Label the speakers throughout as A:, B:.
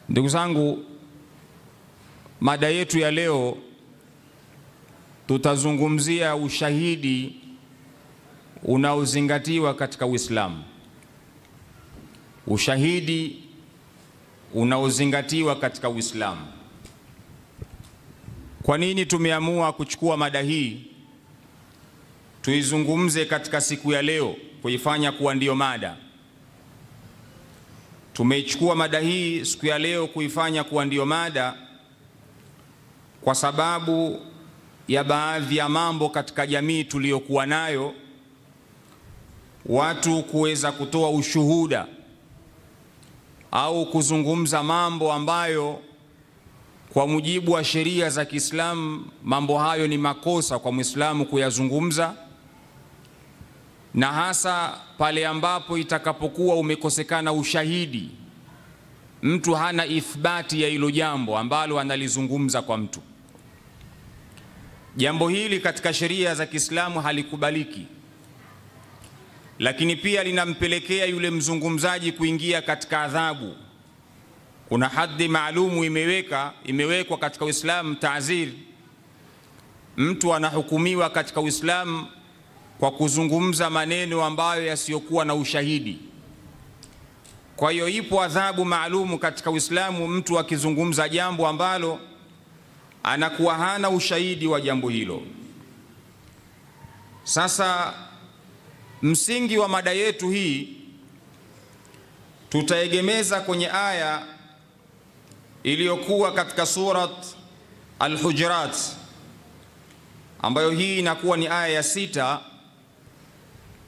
A: Ndugu zangu, mada yetu ya leo tutazungumzia ushahidi unaozingatiwa katika Uislamu. Ushahidi unaozingatiwa katika Uislamu. Kwa nini tumeamua kuchukua mada hii tuizungumze katika siku ya leo, kuifanya kuwa ndio mada? Tumeichukua mada hii siku ya leo kuifanya kuwa ndio mada kwa sababu ya baadhi ya mambo katika jamii tuliyokuwa nayo, watu kuweza kutoa ushuhuda au kuzungumza mambo ambayo kwa mujibu wa sheria za Kiislamu mambo hayo ni makosa kwa Muislamu kuyazungumza, na hasa pale ambapo itakapokuwa umekosekana ushahidi, mtu hana ithbati ya hilo jambo ambalo analizungumza kwa mtu. Jambo hili katika sheria za Kiislamu halikubaliki, lakini pia linampelekea yule mzungumzaji kuingia katika adhabu. Kuna hadhi maalumu imewekwa katika Uislamu, ta'zir. Mtu anahukumiwa katika Uislamu kwa kuzungumza maneno ambayo yasiyokuwa na ushahidi. Kwa hiyo ipo adhabu maalumu katika Uislamu mtu akizungumza jambo ambalo anakuwa hana ushahidi wa jambo hilo. Sasa msingi wa mada yetu hii tutaegemeza kwenye aya iliyokuwa katika surat Al-Hujurat, ambayo hii inakuwa ni aya ya 6.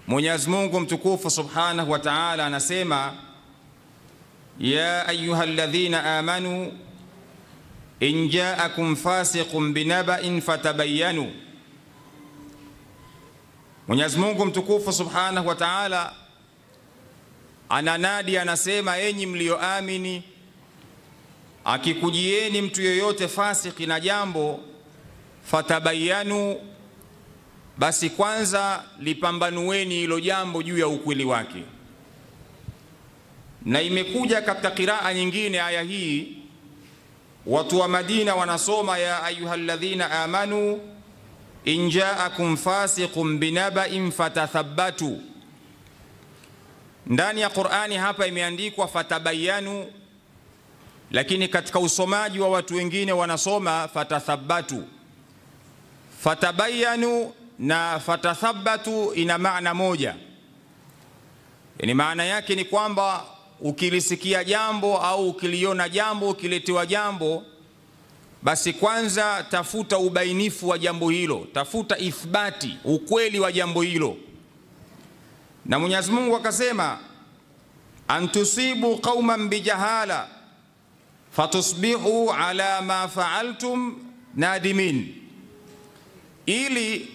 A: Mwenyezi Mungu mtukufu subhanahu wa ta'ala anasema: ya ayyuhalladhina amanu in ja'akum fasiqun binaba'in fatabayyanu. Mwenyezi Mungu mtukufu subhanahu wa ta'ala ananadi, anasema: enyi mlioamini, akikujieni mtu yoyote fasiki na jambo, fatabayyanu, basi kwanza lipambanueni hilo jambo juu ya ukweli wake. Na imekuja katika qiraa nyingine aya hii, watu wa Madina wanasoma ya ayyuhalladhina amanu in ja'akum fasiqun binaba'in fatathabbatu. Ndani ya Qur'ani hapa imeandikwa fatabayyanu, lakini katika usomaji wa watu wengine wanasoma fatathabbatu. Fatabayyanu na fatathabbatu ina maana moja. Yani maana yake ni kwamba ukilisikia jambo au ukiliona jambo, ukiletewa jambo, basi kwanza tafuta ubainifu wa jambo hilo, tafuta ithbati, ukweli wa jambo hilo. Na Mwenyezi Mungu akasema: antusibu qauman bijahala fatusbihu ala ma fa'altum nadimin, ili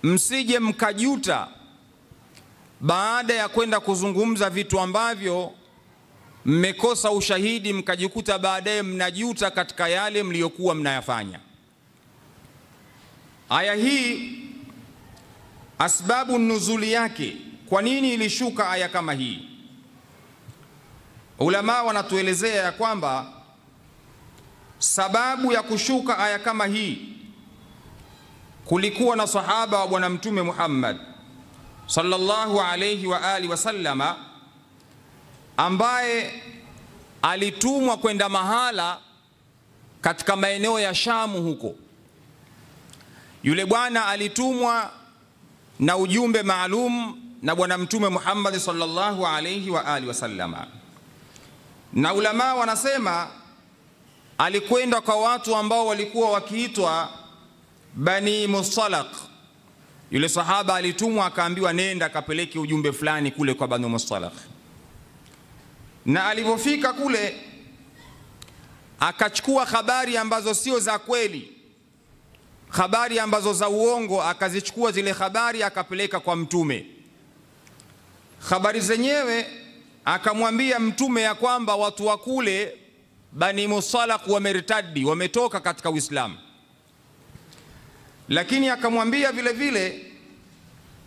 A: msije mkajuta baada ya kwenda kuzungumza vitu ambavyo mmekosa ushahidi, mkajikuta baadaye mnajuta katika yale mliokuwa mnayafanya. Aya hii asbabu nuzuli yake, kwa nini ilishuka aya kama hii? Ulama wanatuelezea ya kwamba sababu ya kushuka aya kama hii, kulikuwa na sahaba wa Bwana Mtume Muhammad sallallahu alayhi wa alihi wasallama ambaye alitumwa kwenda mahala katika maeneo ya Shamu huko. Yule bwana alitumwa na ujumbe maalum na Bwana Mtume Muhammad sallallahu alayhi wa alihi wasallama, na ulama wanasema alikwenda kwa watu ambao walikuwa wakiitwa Bani Mustalaq. Yule sahaba alitumwa akaambiwa nenda akapeleke ujumbe fulani kule kwa Bani Mustalaq, na alipofika kule akachukua habari ambazo sio za kweli, habari ambazo za uongo, akazichukua zile habari akapeleka kwa Mtume. Habari zenyewe akamwambia Mtume ya kwamba watu wa kule Bani Mustalaq wamertadi, wametoka katika Uislamu. Lakini akamwambia vile vile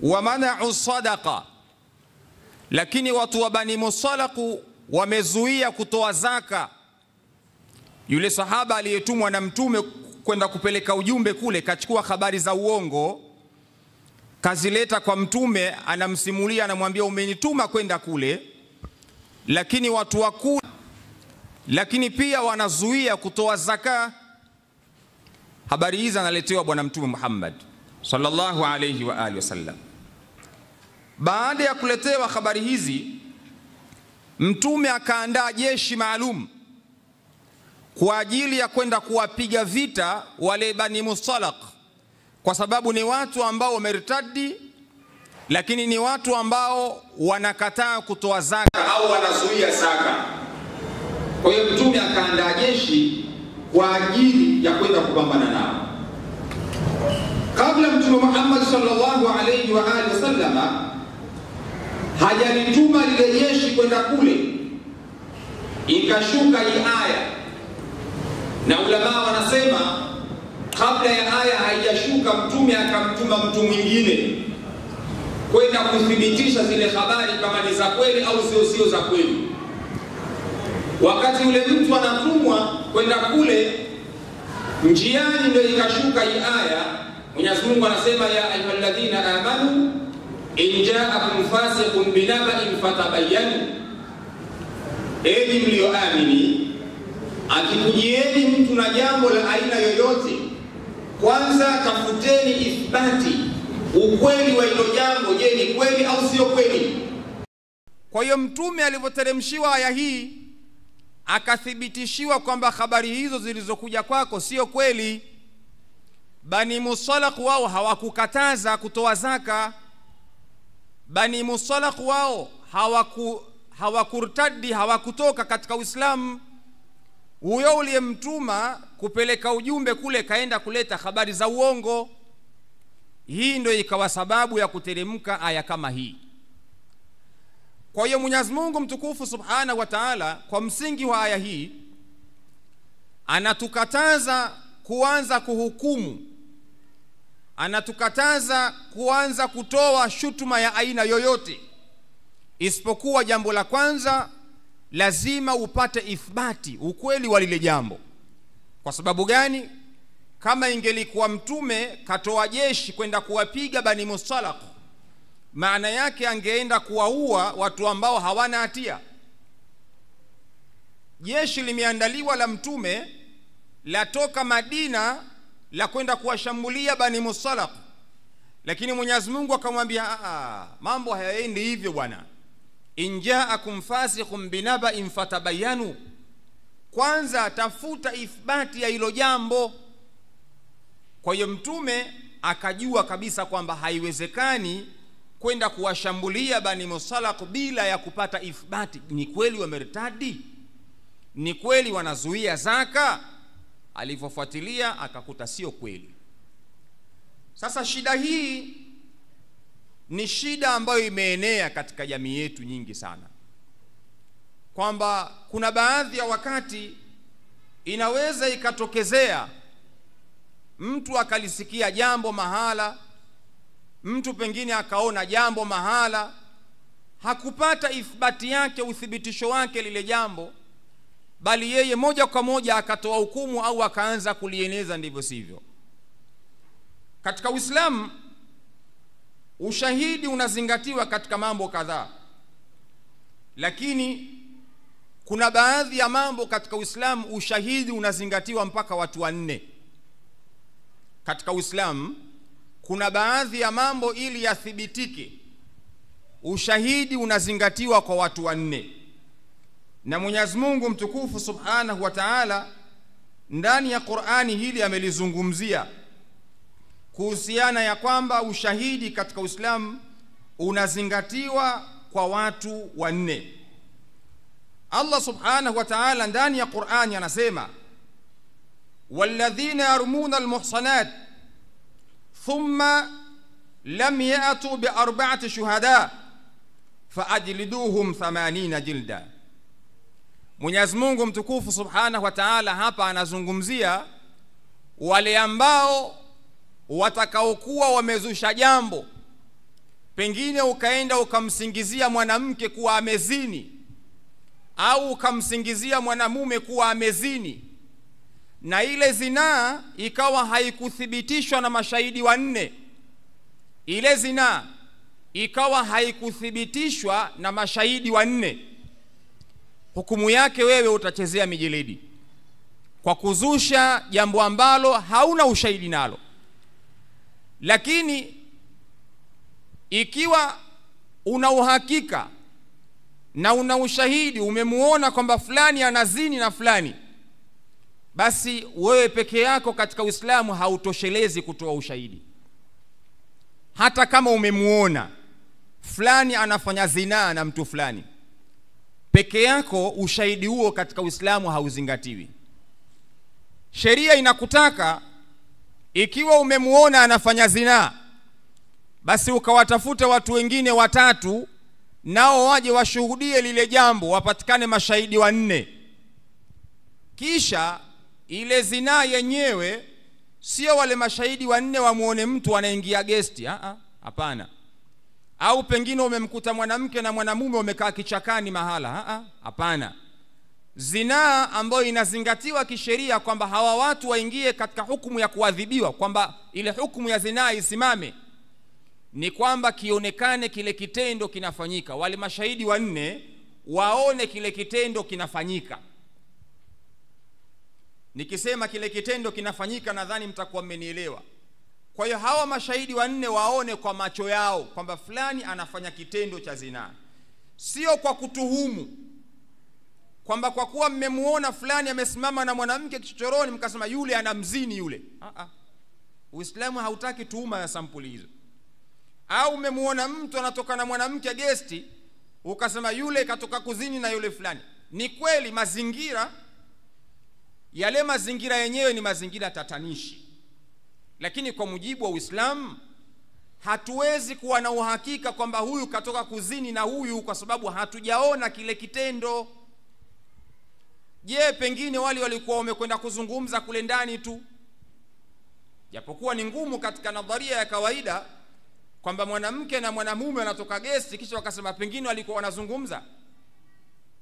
A: wa mana'u sadaqa, lakini watu wa Bani Mustalaq wamezuia kutoa zaka. Yule sahaba aliyetumwa na mtume kwenda kupeleka ujumbe kule kachukua habari za uongo, kazileta kwa mtume, anamsimulia, anamwambia umenituma kwenda kule, lakini watu wakuu, lakini pia wanazuia kutoa zaka. Habari hizi analetewa bwana mtume Muhammad sallallahu alayhi wa alihi wasallam. Baada ya kuletewa habari hizi, mtume akaandaa jeshi maalum kwa ajili ya kwenda kuwapiga vita wale Bani Mustalaq, kwa sababu ni watu ambao wamertadi, lakini ni watu ambao wanakataa kutoa zaka au wanazuia zaka. Kwa hiyo mtume akaandaa jeshi kwa ajili ya kwenda kupambana nao. Kabla mtume Muhammad sallallahu alayhi wa alihi wasallam hajalituma lile jeshi kwenda kule, ikashuka hii aya, na ulama wanasema kabla ya aya haijashuka mtume akamtuma mtu mwingine kwenda kuthibitisha zile habari kama ni za kweli au sio za kweli. Wakati ule mtu anatumwa kwenda kule, njiani ndio ikashuka hii aya. Mwenyezi Mungu anasema ya ayyuhalladhina amanu in ja'akum fasiqun binaba'in fatabayyanu, enyi mlioamini, akikujieni mtu na jambo la aina yoyote, kwanza tafuteni ithbati, ukweli wa hilo jambo. Je, ni kweli au sio kweli? Kwa hiyo mtume alipoteremshiwa aya hii akathibitishiwa kwamba habari hizo zilizokuja kwako sio kweli. Bani Mustalaq wao hawakukataza kutoa zaka. Bani Mustalaq wao hawakurtadi, hawakutoka katika Uislamu. Huyo uliyemtuma kupeleka ujumbe kule kaenda kuleta habari za uongo. Hii ndio ikawa sababu ya kuteremka aya kama hii. Kwa hiyo Mwenyezi Mungu mtukufu Subhanahu wa Ta'ala kwa msingi wa aya hii anatukataza kuanza kuhukumu, anatukataza kuanza kutoa shutuma ya aina yoyote, isipokuwa jambo la kwanza lazima upate ithbati, ukweli wa lile jambo. Kwa sababu gani? Kama ingelikuwa mtume katoa jeshi kwenda kuwapiga Bani Mustalaq, maana yake angeenda kuwaua watu ambao hawana hatia. Jeshi limeandaliwa la mtume latoka Madina la kwenda kuwashambulia Bani Mustalaq, lakini Mwenyezi Mungu akamwambia mambo hayaendi hivyo bwana. In ja'akum fasiqun binaba'in fatabayyanu, kwanza tafuta ithbati ya hilo jambo. Kwa hiyo mtume akajua kabisa kwamba haiwezekani kwenda kuwashambulia Bani Mustalaq bila ya kupata ithbati. Ni kweli wamertadi? Ni kweli wanazuia zaka? Alipofuatilia akakuta sio kweli. Sasa shida hii ni shida ambayo imeenea katika jamii yetu nyingi sana, kwamba kuna baadhi ya wakati inaweza ikatokezea mtu akalisikia jambo mahala, mtu pengine akaona jambo mahala, hakupata ithbati yake, uthibitisho wake lile jambo, bali yeye moja kwa moja akatoa hukumu au akaanza kulieneza ndivyo sivyo. Katika Uislamu ushahidi unazingatiwa katika mambo kadhaa, lakini kuna baadhi ya mambo katika Uislamu ushahidi unazingatiwa mpaka watu wanne. Katika Uislamu kuna baadhi ya mambo ili yathibitike ushahidi unazingatiwa kwa watu wanne, na Mwenyezi Mungu mtukufu Subhanahu wa Ta'ala ndani ya Qur'ani hili amelizungumzia kuhusiana ya kwamba ushahidi katika Uislamu unazingatiwa kwa watu wanne. Allah Subhanahu wa Ta'ala ndani ya Qur'ani anasema walladhina yarmuna almuhsanat thumma lam ya'tu bi arba'ati shuhada faajliduhum 80 jilda. Mwenyezi Mungu mtukufu Subhanahu wa Ta'ala hapa anazungumzia wale ambao watakaokuwa wamezusha jambo pengine ukaenda ukamsingizia mwanamke kuwa amezini, au ukamsingizia mwanamume kuwa amezini, na ile zinaa ikawa haikuthibitishwa na mashahidi wanne, ile zinaa ikawa haikuthibitishwa na mashahidi wanne, hukumu yake wewe utachezea mijeledi kwa kuzusha jambo ambalo hauna ushahidi nalo. Lakini ikiwa una uhakika na una ushahidi, umemuona kwamba fulani anazini na fulani, basi wewe peke yako katika Uislamu hautoshelezi kutoa ushahidi. Hata kama umemuona fulani anafanya zinaa na mtu fulani, peke yako ushahidi huo katika Uislamu hauzingatiwi. Sheria inakutaka ikiwa umemuona anafanya zinaa, basi ukawatafuta watu wengine watatu, nao waje washuhudie lile jambo, wapatikane mashahidi wanne. Kisha ile zinaa yenyewe sio wale mashahidi wanne wamuone mtu anaingia gesti, hapana. Au pengine umemkuta mwanamke na mwanamume wamekaa kichakani mahala, hapana. Zinaa ambayo inazingatiwa kisheria kwamba hawa watu waingie katika hukumu ya kuadhibiwa, kwamba ile hukumu ya zinaa isimame, ni kwamba kionekane kile kitendo kinafanyika, wale mashahidi wanne waone kile kitendo kinafanyika. Nikisema kile kitendo kinafanyika, nadhani mtakuwa mmenielewa. Kwa hiyo hawa mashahidi wanne waone kwa macho yao kwamba fulani anafanya kitendo cha zinaa, sio kwa kutuhumu kwamba kwa kuwa mmemuona fulani amesimama na mwanamke kichochoroni mkasema yule anamzini yule. Uislamu hautaki tuhuma ya sampuli hizo. Au umemuona mtu anatoka na mwanamke gesti ukasema yule katoka kuzini na yule fulani. Ni kweli mazingira yale, mazingira yenyewe ni mazingira tatanishi, lakini kwa mujibu wa Uislamu hatuwezi kuwa na uhakika kwamba huyu katoka kuzini na huyu kwa sababu hatujaona kile kitendo. Je, pengine wale walikuwa wamekwenda kuzungumza kule ndani tu? Japokuwa ni ngumu katika nadharia ya kawaida kwamba mwanamke na mwanamume wanatoka gesti kisha wakasema pengine walikuwa wanazungumza.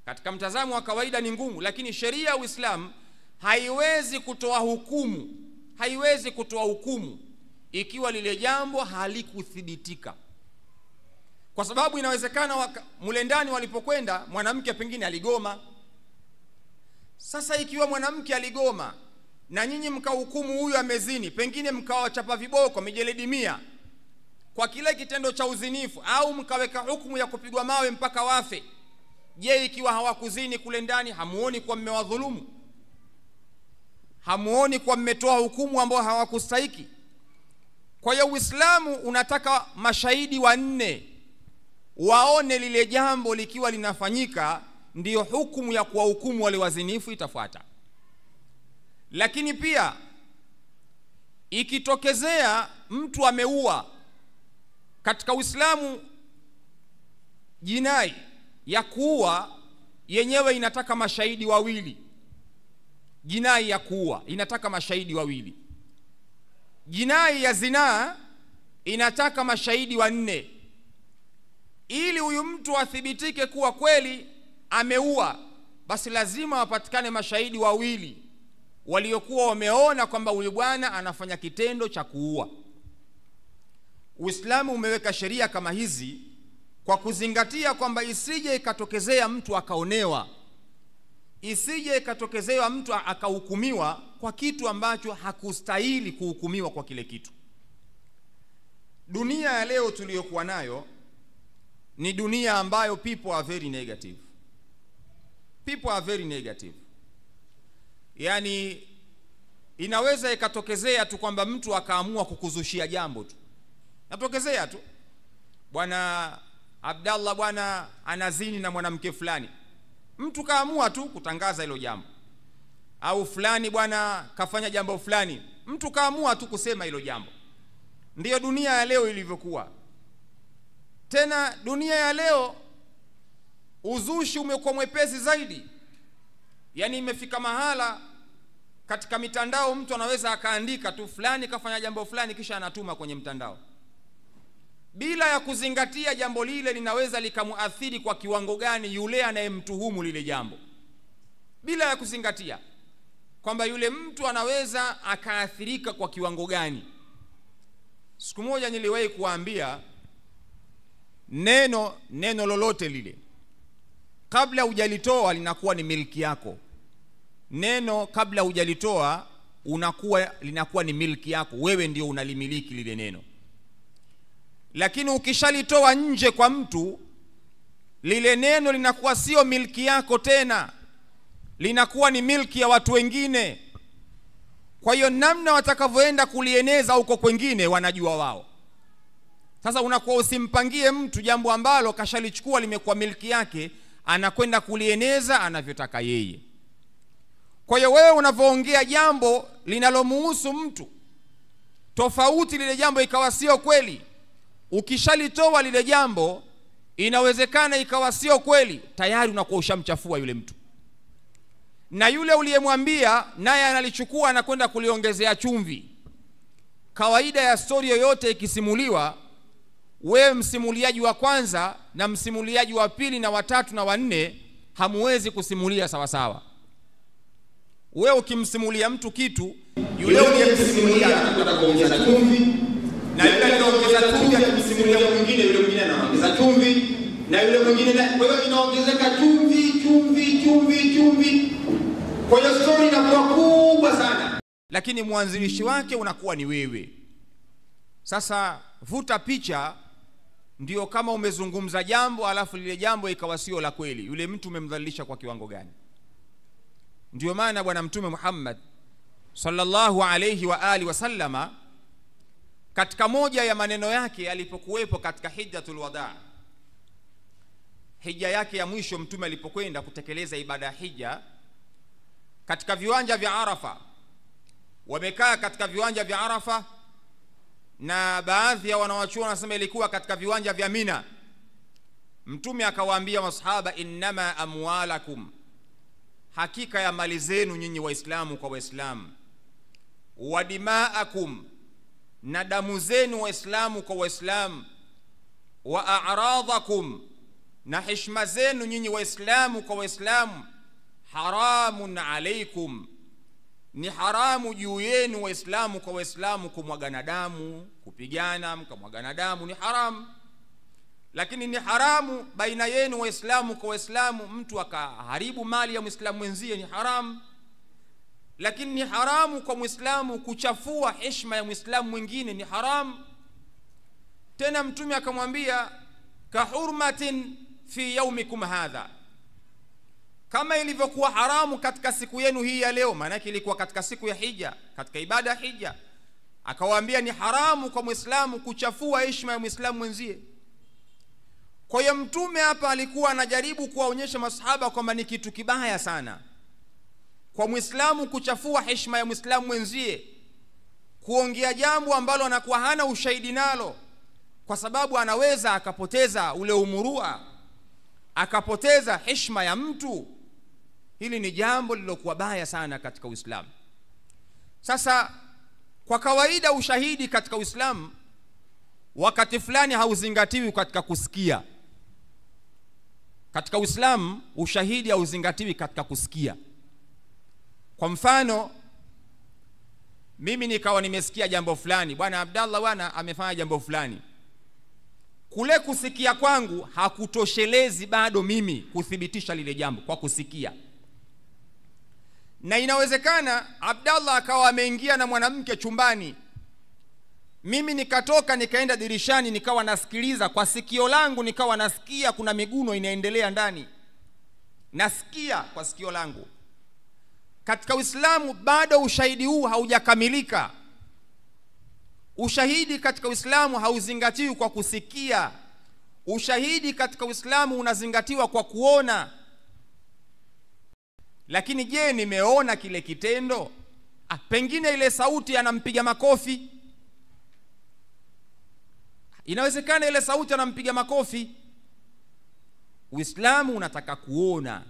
A: Katika mtazamo wa kawaida ni ngumu, lakini sheria ya Uislamu haiwezi kutoa hukumu ikiwa lile jambo halikuthibitika, kwa sababu inawezekana mule ndani walipokwenda mwanamke pengine aligoma. Sasa ikiwa mwanamke aligoma na nyinyi mkahukumu huyu amezini, pengine mkawachapa viboko mijeledi 100 kwa kile kitendo cha uzinifu, au mkaweka hukumu ya kupigwa mawe mpaka wafe, je, ikiwa hawakuzini kule ndani, hamuoni kwa mmewadhulumu? Hamuoni kwa mmetoa hukumu ambao hawakustahiki? Kwa hiyo Uislamu unataka mashahidi wanne waone lile jambo likiwa linafanyika, ndiyo hukumu ya kuwahukumu wale wazinifu itafuata. Lakini pia ikitokezea mtu ameua, katika Uislamu jinai ya kuua yenyewe inataka mashahidi wawili. Jinai ya kuua inataka mashahidi wawili. Jinai ya zinaa inataka mashahidi wanne. Ili huyu mtu athibitike kuwa kweli ameua, basi lazima wapatikane mashahidi wawili waliokuwa wameona kwamba huyu bwana anafanya kitendo cha kuua. Uislamu umeweka sheria kama hizi kwa kuzingatia kwamba isije ikatokezea mtu akaonewa, isije ikatokezea mtu akahukumiwa kwa kitu ambacho hakustahili kuhukumiwa kwa kile kitu. Dunia ya leo tuliyokuwa nayo ni dunia ambayo people are very negative. People are very negative. Yani inaweza ikatokezea tu kwamba mtu akaamua kukuzushia jambo tu. Natokezea tu, bwana Abdallah bwana anazini na mwanamke fulani. Mtu kaamua tu kutangaza hilo jambo. Au fulani bwana kafanya jambo fulani. Mtu kaamua tu kusema hilo jambo. Ndiyo dunia ya leo ilivyokuwa. Tena dunia ya leo uzushi umekuwa mwepesi zaidi. Yani imefika mahala katika mitandao mtu anaweza akaandika tu fulani kafanya jambo fulani kisha anatuma kwenye mtandao. bila ya kuzingatia jambo lile linaweza likamuathiri kwa kiwango gani yule anayemtuhumu lile jambo, bila ya kuzingatia kwamba yule mtu anaweza akaathirika kwa kiwango gani. Siku moja niliwahi kuambia neno lolote lile kabla hujalitoa linakuwa ni milki yako. Neno kabla hujalitoa linakuwa ni milki yako, wewe ndio unalimiliki lile neno. Lakini ukishalitoa nje kwa mtu, lile neno linakuwa sio milki yako tena, linakuwa ni milki ya watu wengine. Kwa hiyo namna watakavyoenda kulieneza huko kwingine wanajua wao. Sasa unakuwa usimpangie mtu jambo ambalo kashalichukua limekuwa milki yake, anakwenda kulieneza anavyotaka yeye. Kwa hiyo wewe unavyoongea jambo linalomuhusu mtu tofauti, lile jambo ikawa sio kweli, ukishalitoa lile jambo inawezekana ikawa sio kweli, tayari unakuwa ushamchafua yule mtu. Na yule uliyemwambia naye analichukua anakwenda kuliongezea chumvi. Kawaida ya story yoyote ikisimuliwa, wewe msimuliaji wa kwanza na msimuliaji wa pili na watatu na wanne hamuwezi kusimulia sawa sawa. Wewe ukimsimulia mtu kitu, yule uliyemsimulia anakwenda kuongeza chumvi, na yule anaongeza chumvi akimsimulia mwingine, yule mwingine anaongeza chumvi, na yule mwingine, kwa hiyo inaongezeka chumvi. Kwa hiyo story inakuwa kubwa sana, lakini mwanzilishi wake unakuwa ni wewe. Sasa vuta picha, ndio kama umezungumza jambo alafu lile jambo ikawa sio la kweli, yule mtu umemdhalilisha kwa kiwango gani? Ndio maana bwana Mtume Muhammad sallallahu alayhi wa alihi wasallama katika moja ya maneno yake alipokuwepo katika hijjatul wadaa, hija yake ya mwisho, Mtume alipokwenda kutekeleza ibada ya hija katika viwanja vya Arafa, wamekaa katika viwanja vya Arafa, na baadhi ya wanawachuoni wanasema ilikuwa katika viwanja vya Mina. Mtume akawaambia masahaba, innama amwalakum, hakika ya mali zenu nyinyi waislamu kwa waislamu, wa dimaakum, na damu zenu waislamu kwa waislamu, wa a'radakum, na heshima zenu nyinyi waislamu kwa waislamu, haramun alaikum, ni haramu juu yenu waislamu kwa waislamu kumwagana damu, kupigana mkamwagana damu ni haramu. Lakini ni haramu baina yenu waislamu kwa waislamu mtu akaharibu mali ya muislamu mwenzie, ni haramu. Lakini ni haramu kwa muislamu kuchafua heshima ya muislamu mwingine, ni haramu. Tena Mtume akamwambia, ka hurmatin fi yaumikum hadha, kama ilivyokuwa haramu katika siku yenu hii ya leo. Maana yake ilikuwa katika siku ya hija, katika ibada ya hija. Akawaambia ni haramu kwa muislamu kuchafua heshima ya muislamu mwenzie. Kwa hiyo Mtume hapa alikuwa anajaribu kuwaonyesha masahaba kwamba ni kitu kibaya sana kwa muislamu kuchafua heshima ya muislamu mwenzie, kuongea jambo ambalo anakuwa hana ushahidi nalo, kwa sababu anaweza akapoteza ule umurua, akapoteza heshima ya mtu. Hili ni jambo lilokuwa baya sana katika Uislamu. Sasa kwa kawaida ushahidi katika Uislamu wakati fulani hauzingatiwi katika kusikia. Katika Uislamu ushahidi hauzingatiwi katika kusikia. Kwa mfano, mimi nikawa nimesikia jambo fulani, bwana Abdallah bwana amefanya jambo fulani. Kule kusikia kwangu hakutoshelezi bado mimi kuthibitisha lile jambo kwa kusikia. Na inawezekana Abdallah akawa ameingia na mwanamke chumbani, mimi nikatoka nikaenda dirishani nikawa nasikiliza kwa sikio langu, nikawa nasikia kuna miguno inaendelea ndani, nasikia kwa sikio langu. Katika Uislamu bado ushahidi huu haujakamilika. Ushahidi katika Uislamu hauzingatiwi kwa kusikia. Ushahidi katika Uislamu unazingatiwa kwa kuona. Lakini je, nimeona kile kitendo? Pengine ile sauti anampiga makofi. Inawezekana ile sauti anampiga makofi. Uislamu unataka kuona.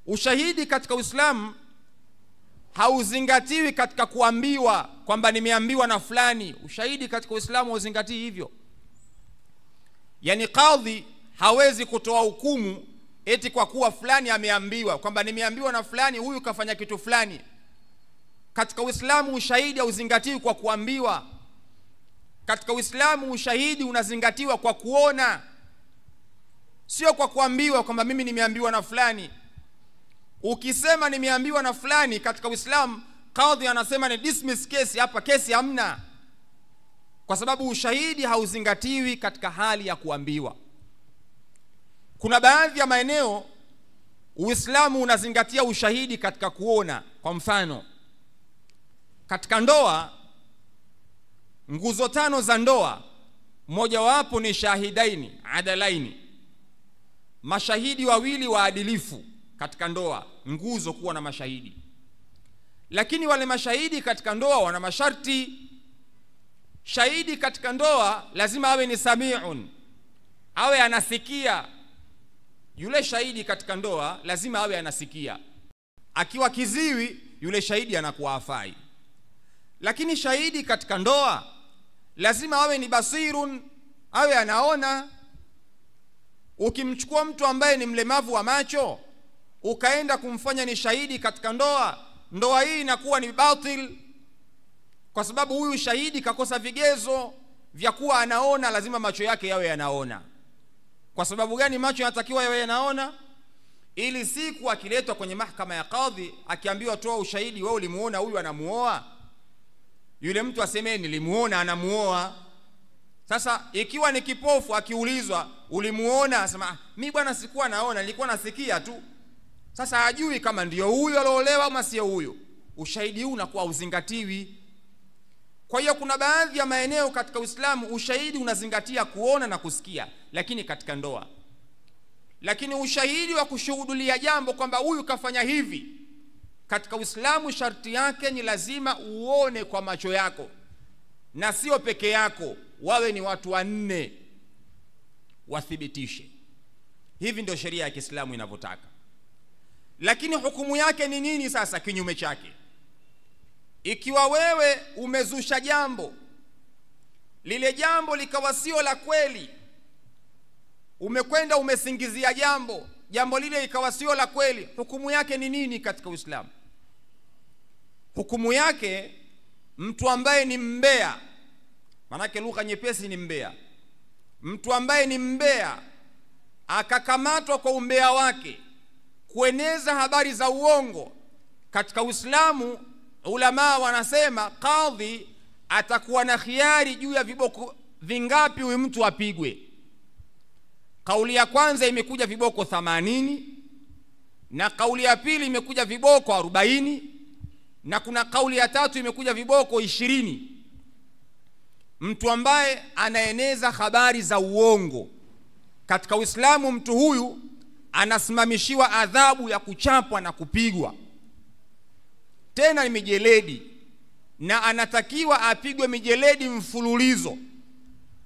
A: Ushahidi katika Uislamu hauzingatiwi katika kuambiwa kwamba nimeambiwa na fulani. Ushahidi katika Uislamu hauzingatii hivyo. Yani kadhi hawezi kutoa hukumu eti kwa kuwa fulani ameambiwa, kwamba nimeambiwa na fulani huyu kafanya kitu fulani. Katika Uislamu ushahidi hauzingatiwi kwa kuambiwa. Katika Uislamu ushahidi unazingatiwa kwa kuona, sio kwa kuambiwa kwamba mimi nimeambiwa na fulani. Ukisema nimeambiwa na fulani, katika Uislamu kadhi anasema ni dismiss kesi, hapa kesi hamna, kwa sababu ushahidi hauzingatiwi katika hali ya kuambiwa. Kuna baadhi ya maeneo Uislamu unazingatia ushahidi katika kuona. Kwa mfano, katika ndoa, nguzo 5 za ndoa, moja wapo ni shahidaini adalaini, mashahidi wawili waadilifu katika ndoa, nguzo kuwa na mashahidi. Lakini wale mashahidi katika ndoa wana masharti. Shahidi katika ndoa lazima awe ni samiun, awe anasikia. Yule shahidi katika ndoa lazima awe anasikia. Akiwa kiziwi, yule shahidi anakuwa hafai. Lakini shahidi katika ndoa lazima awe ni basirun, awe anaona. Ukimchukua mtu ambaye ni mlemavu wa macho ukaenda kumfanya ni shahidi katika ndoa, ndoa hii inakuwa ni batil, kwa sababu huyu shahidi kakosa vigezo vya kuwa anaona. Lazima macho yake yawe yanaona. Kwa sababu gani macho yanatakiwa yawe yanaona? Ili siku akiletwa kwenye mahakama ya kadhi, akiambiwa toa ushahidi, wewe ulimuona huyu anamuoa, yule mtu aseme nilimuona anamuoa. Sasa ikiwa ni kipofu, akiulizwa ulimuona, asema mimi bwana sikuwa naona, nilikuwa nasikia tu. Sasa hajui kama ndio huyo aliolewa ama sio huyo. Ushahidi huu unakuwa uzingatiwi. Kwa hiyo kuna baadhi ya maeneo katika Uislamu ushahidi unazingatia kuona na kusikia, lakini katika ndoa. Lakini ushahidi wa kushuhudia jambo kwamba huyu kafanya hivi, katika Uislamu sharti yake ni lazima uone kwa macho yako, na sio peke yako, wawe ni watu 4 wathibitishe. Hivi ndio sheria ya Kiislamu inavyotaka. Lakini hukumu yake ni nini sasa kinyume chake? Ikiwa wewe umezusha jambo, lile jambo likawa sio la kweli, umekwenda umesingizia jambo lile ikawa sio la kweli, hukumu yake ni nini katika Uislamu? Hukumu yake, mtu ambaye ni mbea, manake lugha nyepesi ni mbea, mtu ambaye ni mbea akakamatwa kwa umbea wake, kueneza habari za uongo, katika Uislamu ulama wanasema kadhi atakuwa na khiari juu ya viboko vingapi huyu mtu apigwe. Kauli ya kwanza imekuja viboko 80, na kauli ya pili imekuja viboko 40, na kuna kauli ya tatu imekuja viboko 20. Mtu ambaye anaeneza habari za uongo katika Uislamu, mtu huyu anasimamishiwa adhabu ya kuchapwa na kupigwa, tena ni mijeledi, na anatakiwa apigwe mijeledi mfululizo.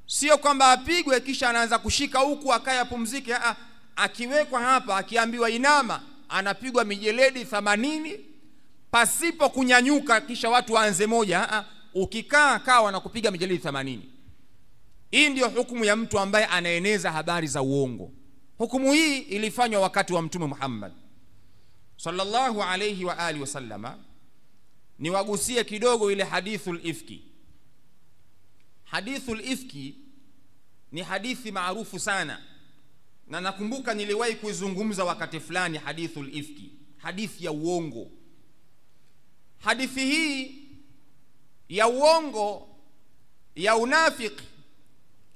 A: Sio kwamba apigwe kisha anaanza kushika huku akaya pumzike. Akiwekwa hapa, akiambiwa inama, anapigwa mijeledi 80 pasipo kunyanyuka, kisha watu waanze moja. Ukikaa kawa na kupiga mijeledi 80. Hii ndio hukumu ya mtu ambaye anaeneza habari za uongo. Hukumu hii ilifanywa wakati wa Mtume Muhammad sallallahu alayhi wa alihi wasallama. Niwagusie kidogo ile hadithul ifki. Hadithul ifki ni hadithi maarufu sana, na nakumbuka niliwahi kuizungumza wakati fulani. Hadithul ifki, hadithi ya uongo. Hadithi hii ya uongo ya unafiki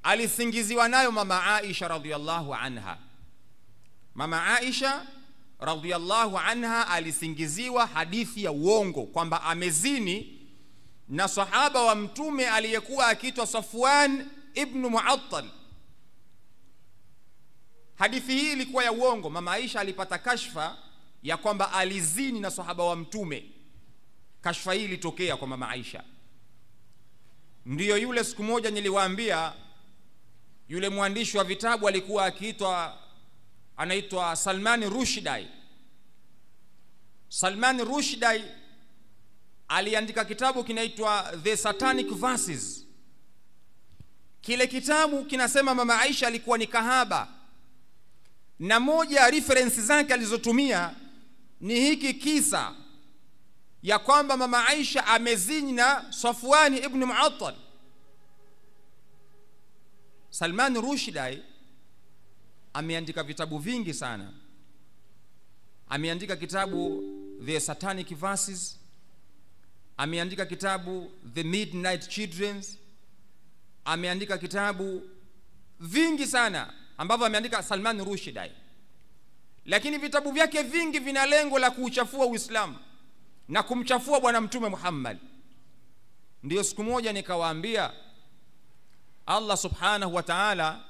A: alisingiziwa nayo mama Aisha radhiyallahu anha. Mama Aisha radhiyallahu anha alisingiziwa hadithi ya uongo kwamba amezini na sahaba wa Mtume aliyekuwa akiitwa Safwan ibn Mu'attal. Hadithi hii ilikuwa ya uongo. Mama Aisha alipata kashfa ya kwamba alizini na sahaba wa Mtume. Kashfa hii ilitokea kwa mama Aisha. Ndiyo yule siku moja niliwaambia, yule mwandishi wa vitabu alikuwa akiitwa, anaitwa Salman Rushdie. Salman Rushdie aliandika kitabu kinaitwa The Satanic Verses. Kile kitabu kinasema mama Aisha alikuwa ni kahaba, na moja ya reference zake alizotumia ni hiki kisa ya kwamba mama Aisha amezini na Safwan ibn Mu'attal. Salman Rushdie ameandika vitabu vingi sana. Ameandika kitabu The Satanic Verses, ameandika kitabu The Midnight Children, ameandika kitabu vingi sana ambavyo ameandika Salman Rushdie. Lakini vitabu vyake vingi vina lengo la kuuchafua Uislamu na kumchafua bwana Mtume Muhammad. Ndio siku moja nikawaambia, Allah subhanahu wa ta'ala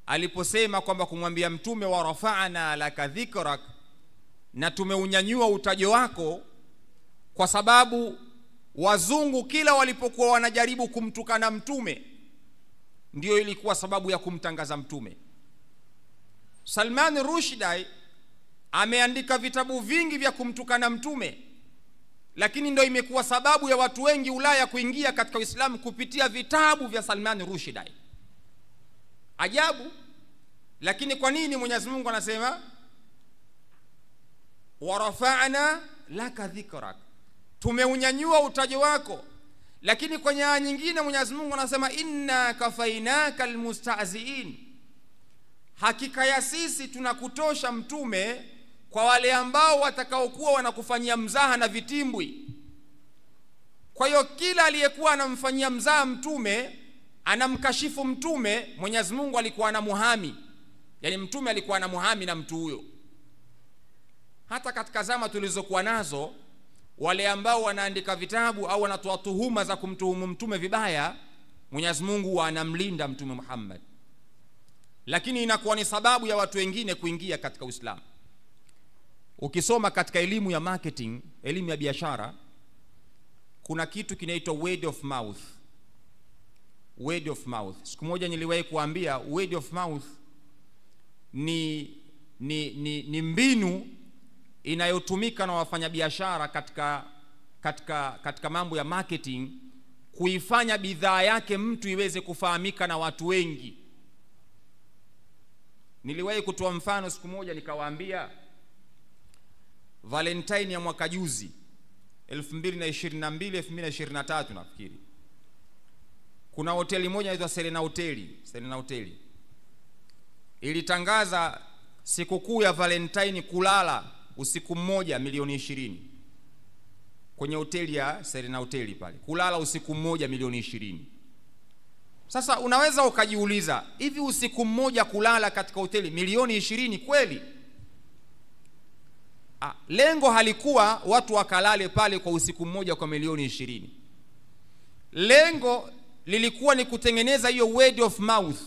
A: aliposema kwamba kumwambia mtume wa rafa'na laka dhikrak, na tumeunyanyua utajo wako, kwa sababu wazungu kila walipokuwa wanajaribu kumtukana mtume ndio ilikuwa sababu ya kumtangaza mtume. Salman Rushdie ameandika vitabu vingi vya kumtukana mtume, lakini ndio imekuwa sababu ya watu wengi Ulaya kuingia katika Uislamu kupitia vitabu vya Salman Rushdie. Ajabu. Lakini kwa nini Mwenyezi Mungu anasema wa rafa'na laka dhikrak, tumeunyanyua utajo wako? Lakini kwenye aya nyingine Mwenyezi Mungu anasema inna kafainaka almusta'ziin, hakika ya sisi tunakutosha mtume kwa wale ambao watakaokuwa wanakufanyia mzaha na vitimbwi. Kwa hiyo kila aliyekuwa anamfanyia mzaha mtume, anamkashifu mtume, Mwenyezi Mungu alikuwa anamuhami. Yani mtume alikuwa anamuhami na mtu huyo. Hata katika zama tulizokuwa nazo, wale ambao wanaandika vitabu au wanatoa tuhuma za kumtuhumu mtume vibaya, Mwenyezi Mungu anamlinda mtume Muhammad. Lakini inakuwa ni sababu ya watu wengine kuingia katika Uislamu. Ukisoma katika elimu ya marketing, elimu ya biashara, kuna kitu kinaitwa word of mouth. Word of mouth. Siku moja niliwahi kuambia word of mouth ni mbinu inayotumika na wafanyabiashara katika mambo ya marketing, kuifanya bidhaa yake mtu iweze kufahamika na watu wengi. Niliwahi kutoa mfano siku moja nikawaambia, Valentine ya mwaka juzi 2022 2023 nafikiri, kuna hoteli moja inaitwa Serena Hoteli ilitangaza sikukuu ya Valentine kulala usiku mmoja milioni 20 kwenye hoteli ya Serena Hoteli pale, kulala usiku mmoja milioni 20. Sasa unaweza ukajiuliza, hivi usiku mmoja kulala katika hoteli milioni 20 kweli? Lengo halikuwa watu wakalale pale kwa usiku mmoja kwa milioni 20. Lengo lilikuwa ni kutengeneza hiyo word of mouth,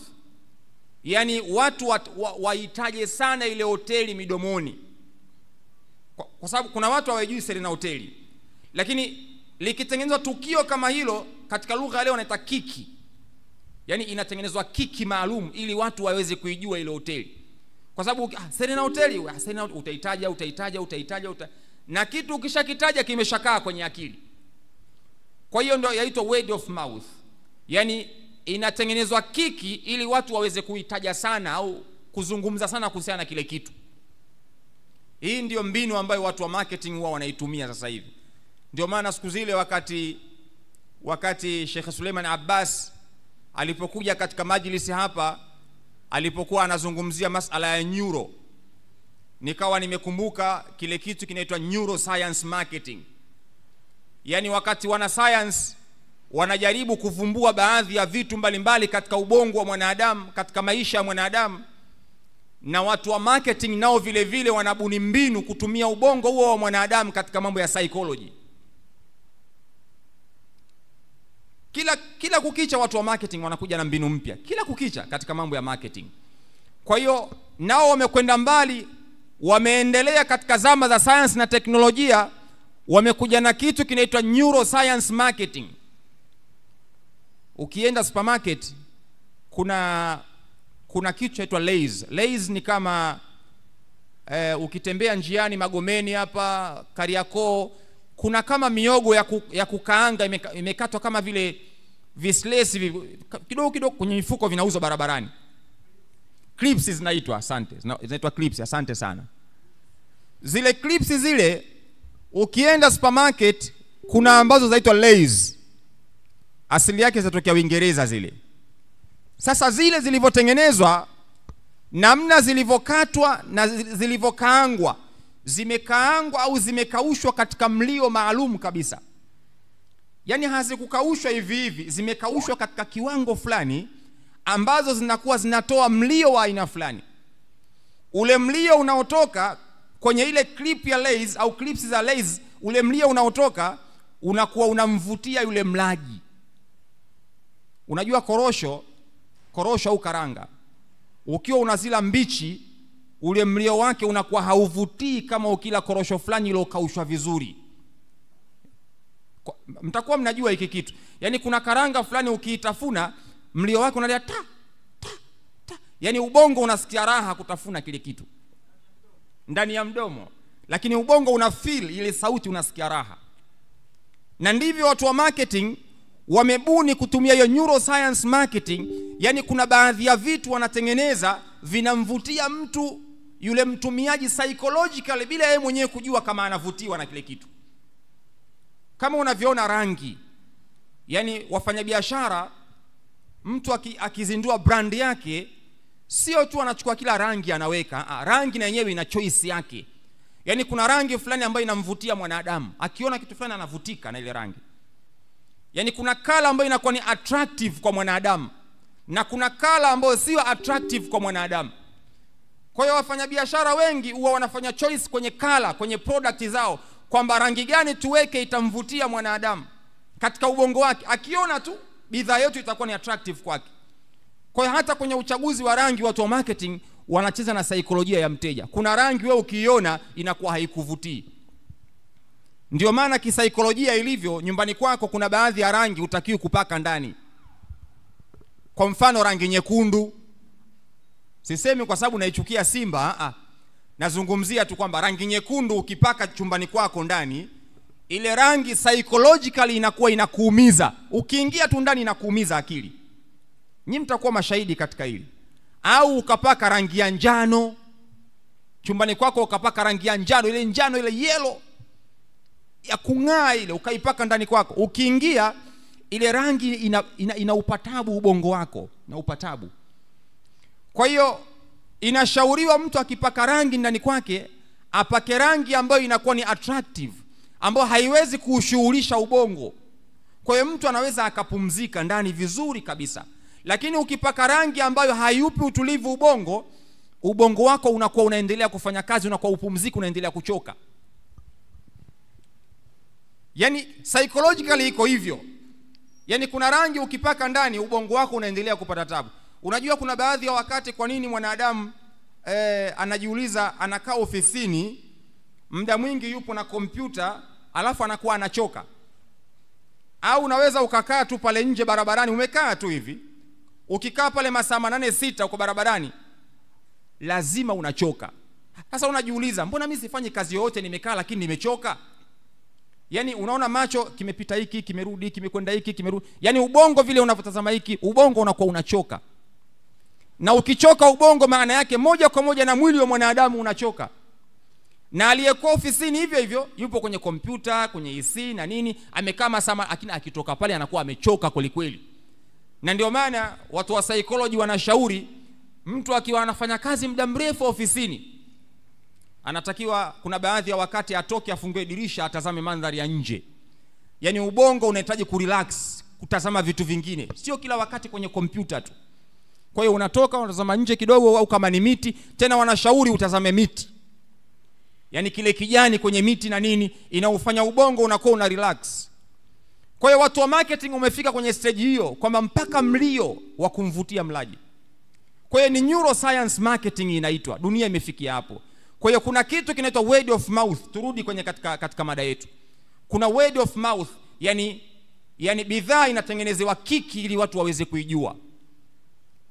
A: yani watu waitaje sana ile hoteli midomoni, kwa sababu kuna watu hawajui Serena Hoteli. Lakini likitengenezwa tukio kama hilo, katika lugha leo wanaita kiki, yani inatengenezwa kiki maalum ili watu waweze kuijua ile hoteli. Kwa sababu Serena Hoteli, Serena utaitaja na kitu ukishakitaja kimeshakaa kwenye akili. Kwa hiyo ndio yaitwa word of mouth, yani inatengenezwa kiki ili watu waweze kuitaja sana au kuzungumza sana kuhusiana na kile kitu. Hii ndio mbinu ambayo watu wa marketing huwa wanaitumia sasa hivi. Ndio maana siku zile wakati Sheikh Suleiman Abbas alipokuja katika majlisi hapa, alipokuwa anazungumzia masala ya neuro, nikawa nimekumbuka kile kitu kinaitwa neuroscience marketing. Yani wakati wana science wanajaribu kuvumbua baadhi ya vitu mbalimbali katika ubongo wa mwanadamu, katika maisha ya mwanadamu, na watu wa marketing nao vile vile wanabuni mbinu kutumia ubongo huo wa mwanadamu katika mambo ya psychology. Kila kukicha watu wa marketing wanakuja na mbinu mpya kila kukicha katika mambo ya marketing. Kwa hiyo nao wamekwenda mbali, wameendelea katika zama za science na teknolojia, wamekuja na kitu kinaitwa neuroscience marketing. Ukienda supermarket kuna kitu chaitwa Lay's. Lay's ni kama ukitembea njiani Magomeni hapa Kariakoo, kuna kama miogo ya kukaanga imekatwa kama vile vislesi kidogo kidogo kwenye mifuko vinauzwa barabarani. Clips zinaitwa, asante. Zinaitwa clips, asante sana. Zile clips zile ukienda supermarket kuna ambazo zinaitwa Lay's. Asili yake zinatokea Uingereza zile. Sasa zile zilivyotengenezwa, namna zilivokatwa na zilivokaangwa, zimekaangwa au zimekaushwa katika mlio maalum kabisa. Yani hazikukaushwa hivi hivi, zimekaushwa katika kiwango fulani ambazo zinakuwa zinatoa mlio wa aina fulani. Ule mlio unaotoka kwenye ile clip ya Lay's au clips za Lay's, ule mlio unaotoka unakuwa unamvutia yule mlaji. Unajua korosho au karanga, ukiwa unazila mbichi, ule mlio wake unakuwa hauvutii kama ukila korosho fulani iliyokaushwa vizuri. Mtakuwa mnajua hiki kitu. Yani kuna karanga fulani ukiitafuna, mlio wake unalia ta ta ta. Yani ubongo unasikia raha kutafuna kile kitu ndani ya mdomo, lakini ubongo una feel ile sauti, unasikia raha. Na ndivyo watu wa marketing wamebuni kutumia hiyo neuroscience marketing. Yani kuna baadhi ya vitu wanatengeneza vinamvutia mtu, yule mtumiaji psychologically, bila yeye mwenyewe kujua kama anavutiwa na kile kitu. Kama unavyoona rangi, yani wafanyabiashara, mtu akizindua brand yake, sio tu anachukua kila rangi anaweka. Rangi na yenyewe ina choice yake. Yani kuna rangi fulani ambayo inamvutia mwanadamu, akiona kitu fulani anavutika na ile rangi. Yani kuna color ambayo inakuwa ni attractive kwa mwanadamu, na kuna color ambayo sio attractive kwa mwanadamu. Kwa hiyo wafanyabiashara wengi huwa wanafanya choice kwenye color, kwenye product zao, kwamba rangi gani tuweke itamvutia mwanadamu katika ubongo wake. Akiona tu bidhaa yetu itakuwa ni attractive kwake. Kwa hiyo hata kwenye uchaguzi wa rangi, watu wa marketing wanacheza na saikolojia ya mteja. Kuna rangi wewe ukiiona inakuwa haikuvutii. Ndio maana kisaikolojia ilivyo, nyumbani kwako kuna baadhi ya rangi utakiwi kupaka ndani. Kwa mfano rangi nyekundu. Sisemi kwa sababu naichukia Simba, nazungumzia tu kwamba rangi nyekundu ukipaka chumbani kwako ndani, ile rangi psychologically inakuwa inakuumiza. Ukiingia tu ndani inakuumiza akili. Nyinyi mtakuwa mashahidi katika hili. Au ukapaka rangi ya njano chumbani kwako, ukapaka rangi ya njano, ile njano ile yellow ya kung'aa ile, ukaipaka ndani kwako, ukiingia ile rangi ina upatabu ubongo wako, na upatabu. Kwa hiyo inashauriwa mtu akipaka rangi ndani kwake apake rangi ambayo inakuwa ni attractive, ambayo haiwezi kuushughulisha ubongo. Kwa hiyo mtu anaweza akapumzika ndani vizuri kabisa. Lakini ukipaka rangi ambayo hayupi utulivu ubongo, ubongo wako unakuwa unaendelea kufanya kazi, unakuwa upumziki, unaendelea kuchoka. Yani psychologically iko hivyo. Yani kuna rangi ukipaka ndani, ubongo wako unaendelea kupata tabu. Unajua kuna baadhi ya wakati kwa nini mwanadamu anajiuliza, anakaa ofisini muda mwingi yupo na kompyuta alafu anakuwa anachoka. Au unaweza ukakaa tu pale nje barabarani, umekaa tu hivi. Ukikaa pale masaa 8-6 uko barabarani, lazima unachoka. Sasa unajiuliza, mbona mimi sifanyi kazi yoyote, nimekaa lakini nimechoka? Yani unaona macho kimepita hiki, kimerudi, kimekwenda hiki, kimerudi. Yani ubongo vile unavyotazama hiki, ubongo unakuwa unachoka. Na ukichoka ubongo, maana yake moja kwa moja na mwili wa mwanadamu unachoka. Na aliyekuwa ofisini hivyo hivyo, yupo kwenye kompyuta, kwenye EC na nini, amekaa masaa, lakini akitoka pale anakuwa amechoka kweli kweli. Na ndio maana watu wa psychology wanashauri mtu akiwa anafanya kazi muda mrefu ofisini, anatakiwa kuna baadhi ya wakati atoke, afungue dirisha, atazame mandhari ya nje. Yani ubongo unahitaji kurelax, kutazama vitu vingine, sio kila wakati kwenye kompyuta tu. Kwa hiyo unatoka unatazama nje kidogo, au kama ni miti, tena wanashauri utazame miti. Yani kile kijani kwenye miti na nini inaufanya ubongo unakuwa una relax. Kwa hiyo watu wa marketing umefika kwenye stage hiyo kwamba mpaka mlio wa kumvutia mlaji. Kwa hiyo ni neuroscience marketing inaitwa. Dunia imefikia hapo. Kwa hiyo kuna kitu kinaitwa word of mouth. Turudi kwenye katika mada yetu. Kuna word of mouth, yani bidhaa inatengenezewa kiki ili watu waweze kuijua.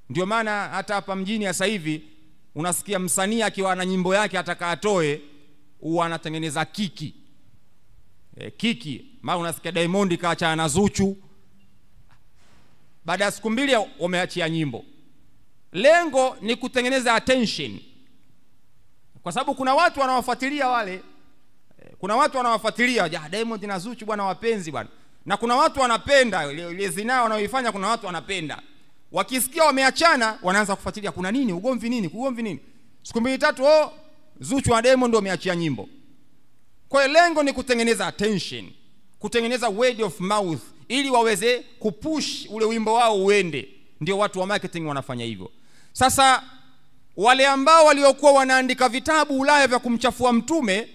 A: Ndio maana hata hapa mjini sasa hivi unasikia msanii akiwa na nyimbo yake atakaatoe, huwa anatengeneza kiki. Kiki, maana unasikia Diamond kaachana na Zuchu. baada ya siku 2 wameachia nyimbo. Lengo ni kutengeneza attention, kwa sababu kuna watu wanawafuatilia wale, kuna watu wanawafuatilia Diamond na Zuchu bwana, wapenzi bwana, na kuna watu wanapenda ile zinaa wanaoifanya, kuna watu wanapenda. Wakisikia wameachana wanaanza kufuatilia kuna nini, ugomvi nini. Siku 2-3 Zuchu na Diamond ndio wameachia nyimbo. Kwa hiyo lengo ni kutengeneza attention, kutengeneza word of mouth, ili waweze kupush ule wimbo wao uende. Ndio watu wa marketing wanafanya hivyo. Sasa wale ambao waliokuwa wanaandika vitabu Ulaya vya kumchafua mtume,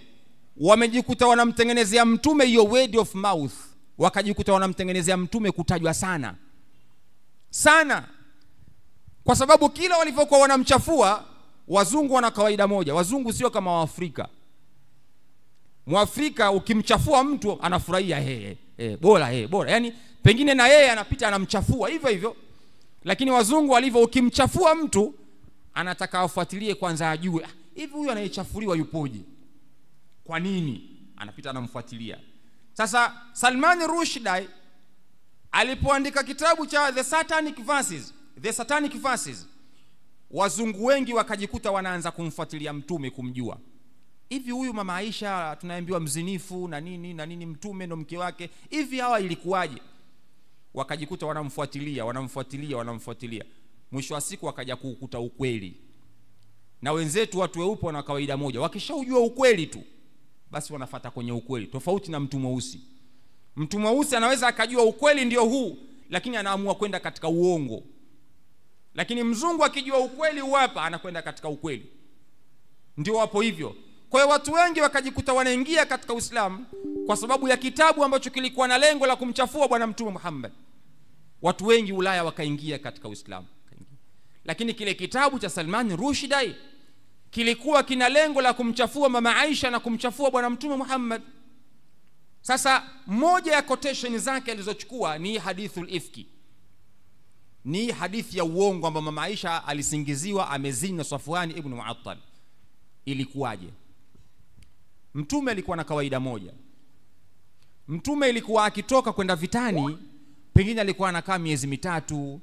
A: wamejikuta wanamtengenezea mtume hiyo word of mouth, wakajikuta wanamtengenezea mtume kutajwa sana kwa sababu kila walivyokuwa wanamchafua. Wazungu wana kawaida moja, wazungu sio kama Waafrika. Mwafrika ukimchafua mtu anafurahia, bora, yani pengine na yeye anapita anamchafua hivyo. Lakini wazungu walivyo, ukimchafua mtu anataka afuatilie kwanza, ajue hivi huyu anayechafuliwa yupoje, kwa nini, anapita anamfuatilia. Sasa Salman Rushdie alipoandika kitabu cha The Satanic Verses, wazungu wengi wakajikuta wanaanza kumfuatilia mtume, kumjua hivi huyu mama Aisha tunaambiwa mzinifu na nini, mtume ndo mke wake, hivi hawa ilikuwaje? Wakajikuta wanamfuatilia. Mwisho wa siku wakaja kukuta ukweli. Na wenzetu watu weupe wana kawaida moja, wakishaujua ukweli tu basi wanafuata kwenye ukweli, tofauti na mtu mweusi. Mtu mweusi anaweza akajua ukweli ndio huu, lakini anaamua kwenda katika uongo. Lakini mzungu akijua ukweli hapa, anakwenda katika ukweli. Ndio wapo hivyo. Kwa hiyo watu wengi wakajikuta wanaingia katika Uislamu kwa sababu ya kitabu ambacho kilikuwa na lengo la kumchafua bwana Mtume Muhammad. Watu wengi Ulaya wakaingia katika Uislamu. Lakini kile kitabu cha Salman Rushdie kilikuwa kina lengo la kumchafua mama Aisha na kumchafua bwana Mtume Muhammad. Sasa moja ya quotation zake alizochukua ni hadithul ifki, ni hadithi ya uongo ambapo mama Aisha alisingiziwa amezini na Safwan ibn Mu'attal. Ilikuwaje? Mtume alikuwa na kawaida moja. Mtume ilikuwa akitoka kwenda vitani, pengine alikuwa anakaa miezi 3,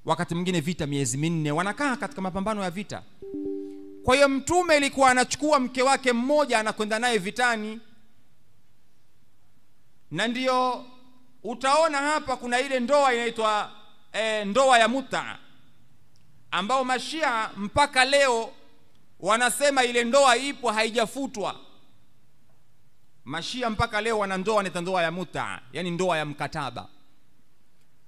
A: wakati mwingine vita miezi 4, wanakaa katika mapambano ya vita. Kwa hiyo mtume ilikuwa anachukua mke wake mmoja anakwenda naye vitani. Na ndio utaona hapa kuna ile ndoa inaitwa ndoa ya muta, ambao Mashia mpaka leo wanasema ile ndoa ipo, haijafutwa. Mashia mpaka leo wana ndoa inaitwa ndoa ya muta, yani ndoa ya mkataba.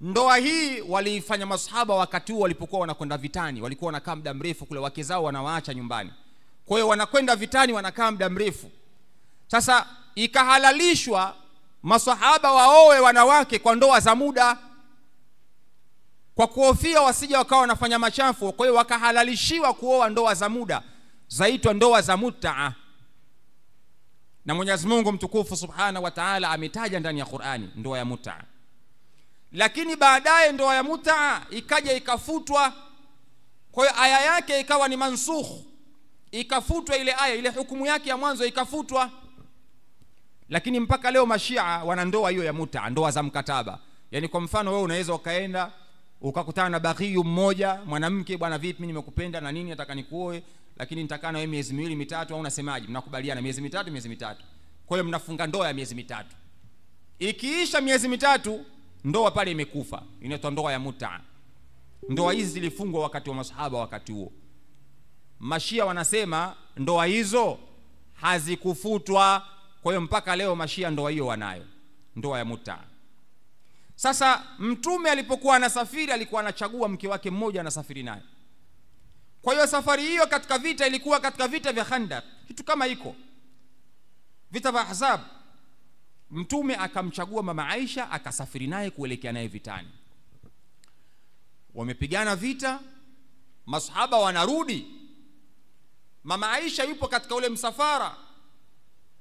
A: Ndoa hii waliifanya masahaba wakati walipokuwa wanakwenda vitani, walikuwa wanakaa muda mrefu kule, wake zao wanawaacha nyumbani. Kwa hiyo wanakwenda vitani, wanakaa muda mrefu. Sasa ikahalalishwa masahaba waoe wanawake kwa ndoa za muda, kwa kuhofia wasije wakawa wanafanya machafu. Kwa hiyo wakahalalishiwa kuoa ndoa za muda, zaitwa ndoa za mutaa. Na Mwenyezi Mungu mtukufu Subhanahu wa Ta'ala ametaja ndani ya Qur'ani ndoa ya mutaa. Lakini baadaye ndoa ya mutaa ikaja ikafutwa. Kwa hiyo aya yake ikawa ni mansukh, ikafutwa ile aya, ile hukumu yake ya mwanzo ikafutwa. Lakini mpaka leo Mashia wana ndoa hiyo ya mutaa, ndoa za mkataba. Yani kwa mfano wewe unaweza ukaenda ukakutana na baghiyu mmoja, mwanamke, bwana vipi mimi nimekupenda na nini, nataka nikuoe, lakini nitakaa na wewe miezi 2-3, au unasemaje? Mnakubaliana miezi 3. Kwa hiyo mnafunga ndoa ya miezi 3. Ikiisha miezi 3 ndoa pale imekufa, inaitwa ndoa ya mutaa. Ndoa hizi zilifungwa wakati wa masahaba wakati huo. Mashia wanasema ndoa hizo hazikufutwa. Kwa hiyo mpaka leo Mashia ndoa hiyo wanayo, ndoa ya mutaa. Sasa mtume alipokuwa anasafiri alikuwa anachagua mke wake mmoja anasafiri naye. Kwa hiyo safari hiyo katika vita ilikuwa katika vita vya Khandaq, kitu kama hiko, vita vya Ahzab. Mtume akamchagua mama Aisha akasafiri naye kuelekea naye vitani. Wamepigana vita, masahaba wanarudi, mama Aisha yupo katika ule msafara.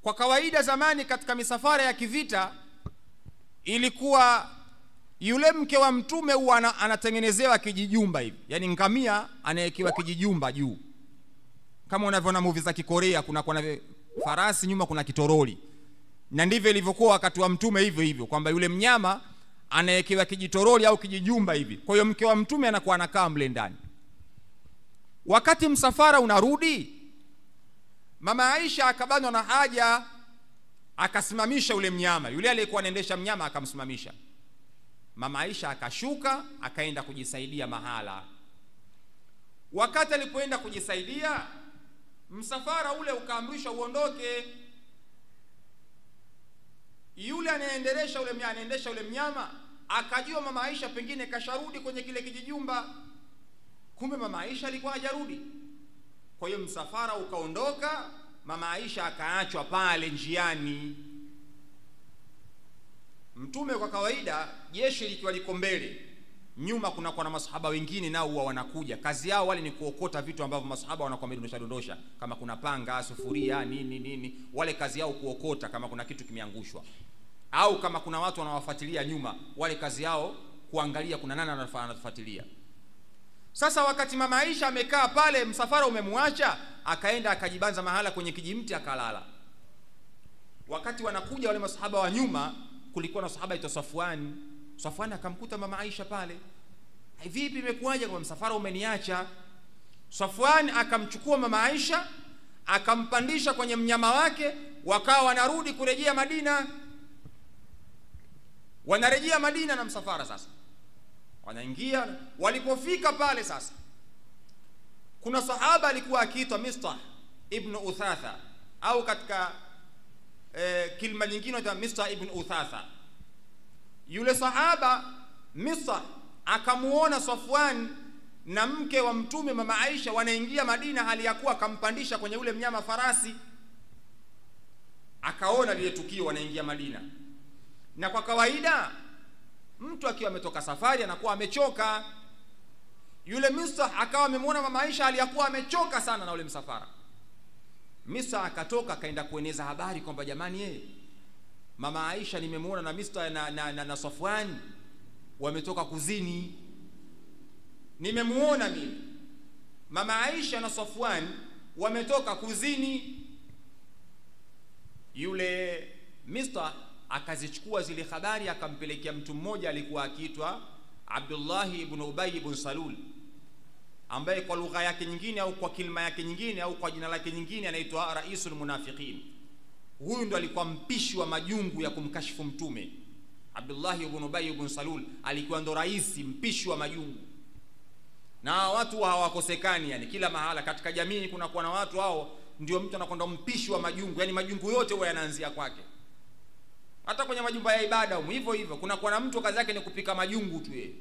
A: Kwa kawaida zamani katika misafara ya kivita ilikuwa yule mke wa mtume huwa anatengenezewa kijijumba hivi, yani ngamia anayekiwa kijijumba juu, kama unavyoona movie za Kikorea, kuna farasi nyuma kuna kitoroli. Na ndivyo ilivyokuwa wakati wa mtume hivyo, kwamba yule mnyama anayekewa kijitoroli au kijijumba hivi. Kwa hiyo mke wa Mtume anakuwa anakaa mle ndani. Wakati msafara unarudi, mama Aisha akabanwa na haja, akasimamisha ule mnyama. Yule aliyekuwa anaendesha mnyama akamsimamisha. Mama Aisha akashuka, akaenda kujisaidia mahala. Wakati alipoenda kujisaidia, msafara ule ukaamrishwa uondoke. Yule anaendesha ule mnyama akajua mama Aisha pengine kasharudi kwenye kile kijijumba. Kumbe mama Aisha alikuwa hajarudi. Kwa hiyo msafara ukaondoka, mama Aisha akaachwa pale njiani. Mtume kwa kawaida jeshi likiwa liko mbele, nyuma kuna masahaba wengine nao huwa wanakuja. Kazi yao wale ni kuokota vitu ambavyo masahaba wanakuwa wamedondosha, kama kuna panga, sufuria, nini, wale kazi yao kuokota kama kuna kitu kimeangushwa. Au kama kuna watu wanawafuatilia nyuma, wale kazi yao kuangalia kuna nani anafuatilia. Sasa wakati mama Aisha amekaa pale, msafara umemwacha, akaenda akajibanza mahala kwenye kijimti akalala. Wakati wanakuja wale masahaba wa nyuma, kulikuwa na sahaba aitwa Safwan. Safwan akamkuta mama Aisha pale. Vipi imekuaje kwa msafara umeniacha? Safwan akamchukua mama Aisha, akampandisha kwenye mnyama wake, wakawa wanarudi kurejea Madina. Wanarejea Madina na msafara sasa. Wanaingia, walipofika pale sasa, kuna sahaba alikuwa akiitwa Mistah ibn Uthatha, au katika kilima nyingine anaitwa Mistah ibn Uthatha. Yule sahaba Mistah akamuona Safwan na mke wa Mtume mama Aisha wanaingia Madina, hali ya kuwa akampandisha kwenye ule mnyama farasi. Akaona lile tukio, wanaingia Madina. Na kwa kawaida mtu akiwa ametoka safari anakuwa amechoka. Yule Mistah akawa amemuona mama Aisha aliyakuwa amechoka sana na ule msafara. Mistah akatoka akaenda kueneza habari kwamba jamani, mama Aisha nimemuona na Mistah na Safwan wametoka kuzini. Nimemuona mimi mama Aisha na Safwan wametoka kuzini. Yule Mistah akazichukua zile habari akampelekea mtu mmoja alikuwa akiitwa Abdullah ibn Ubay ibn Salul, ambaye kwa lugha yake nyingine au kwa kilima yake nyingine au kwa jina lake nyingine anaitwa Raisul Munafiqin. Huyu ndo alikuwa mpishi wa majungu ya kumkashifu Mtume. Abdullah ibn Ubay ibn Salul alikuwa ndo raisi mpishi wa majungu. Na watu hawakosekani, yani kila mahala katika jamii kuna kuwa na watu hao, ndio mtu anakwenda mpishi wa majungu, yani majungu yote huwa yanaanzia kwake. Hata kwenye majumba ya ibada hivyo kuna kuwa na mtu kazi yake ni kupika majungu tu yeye,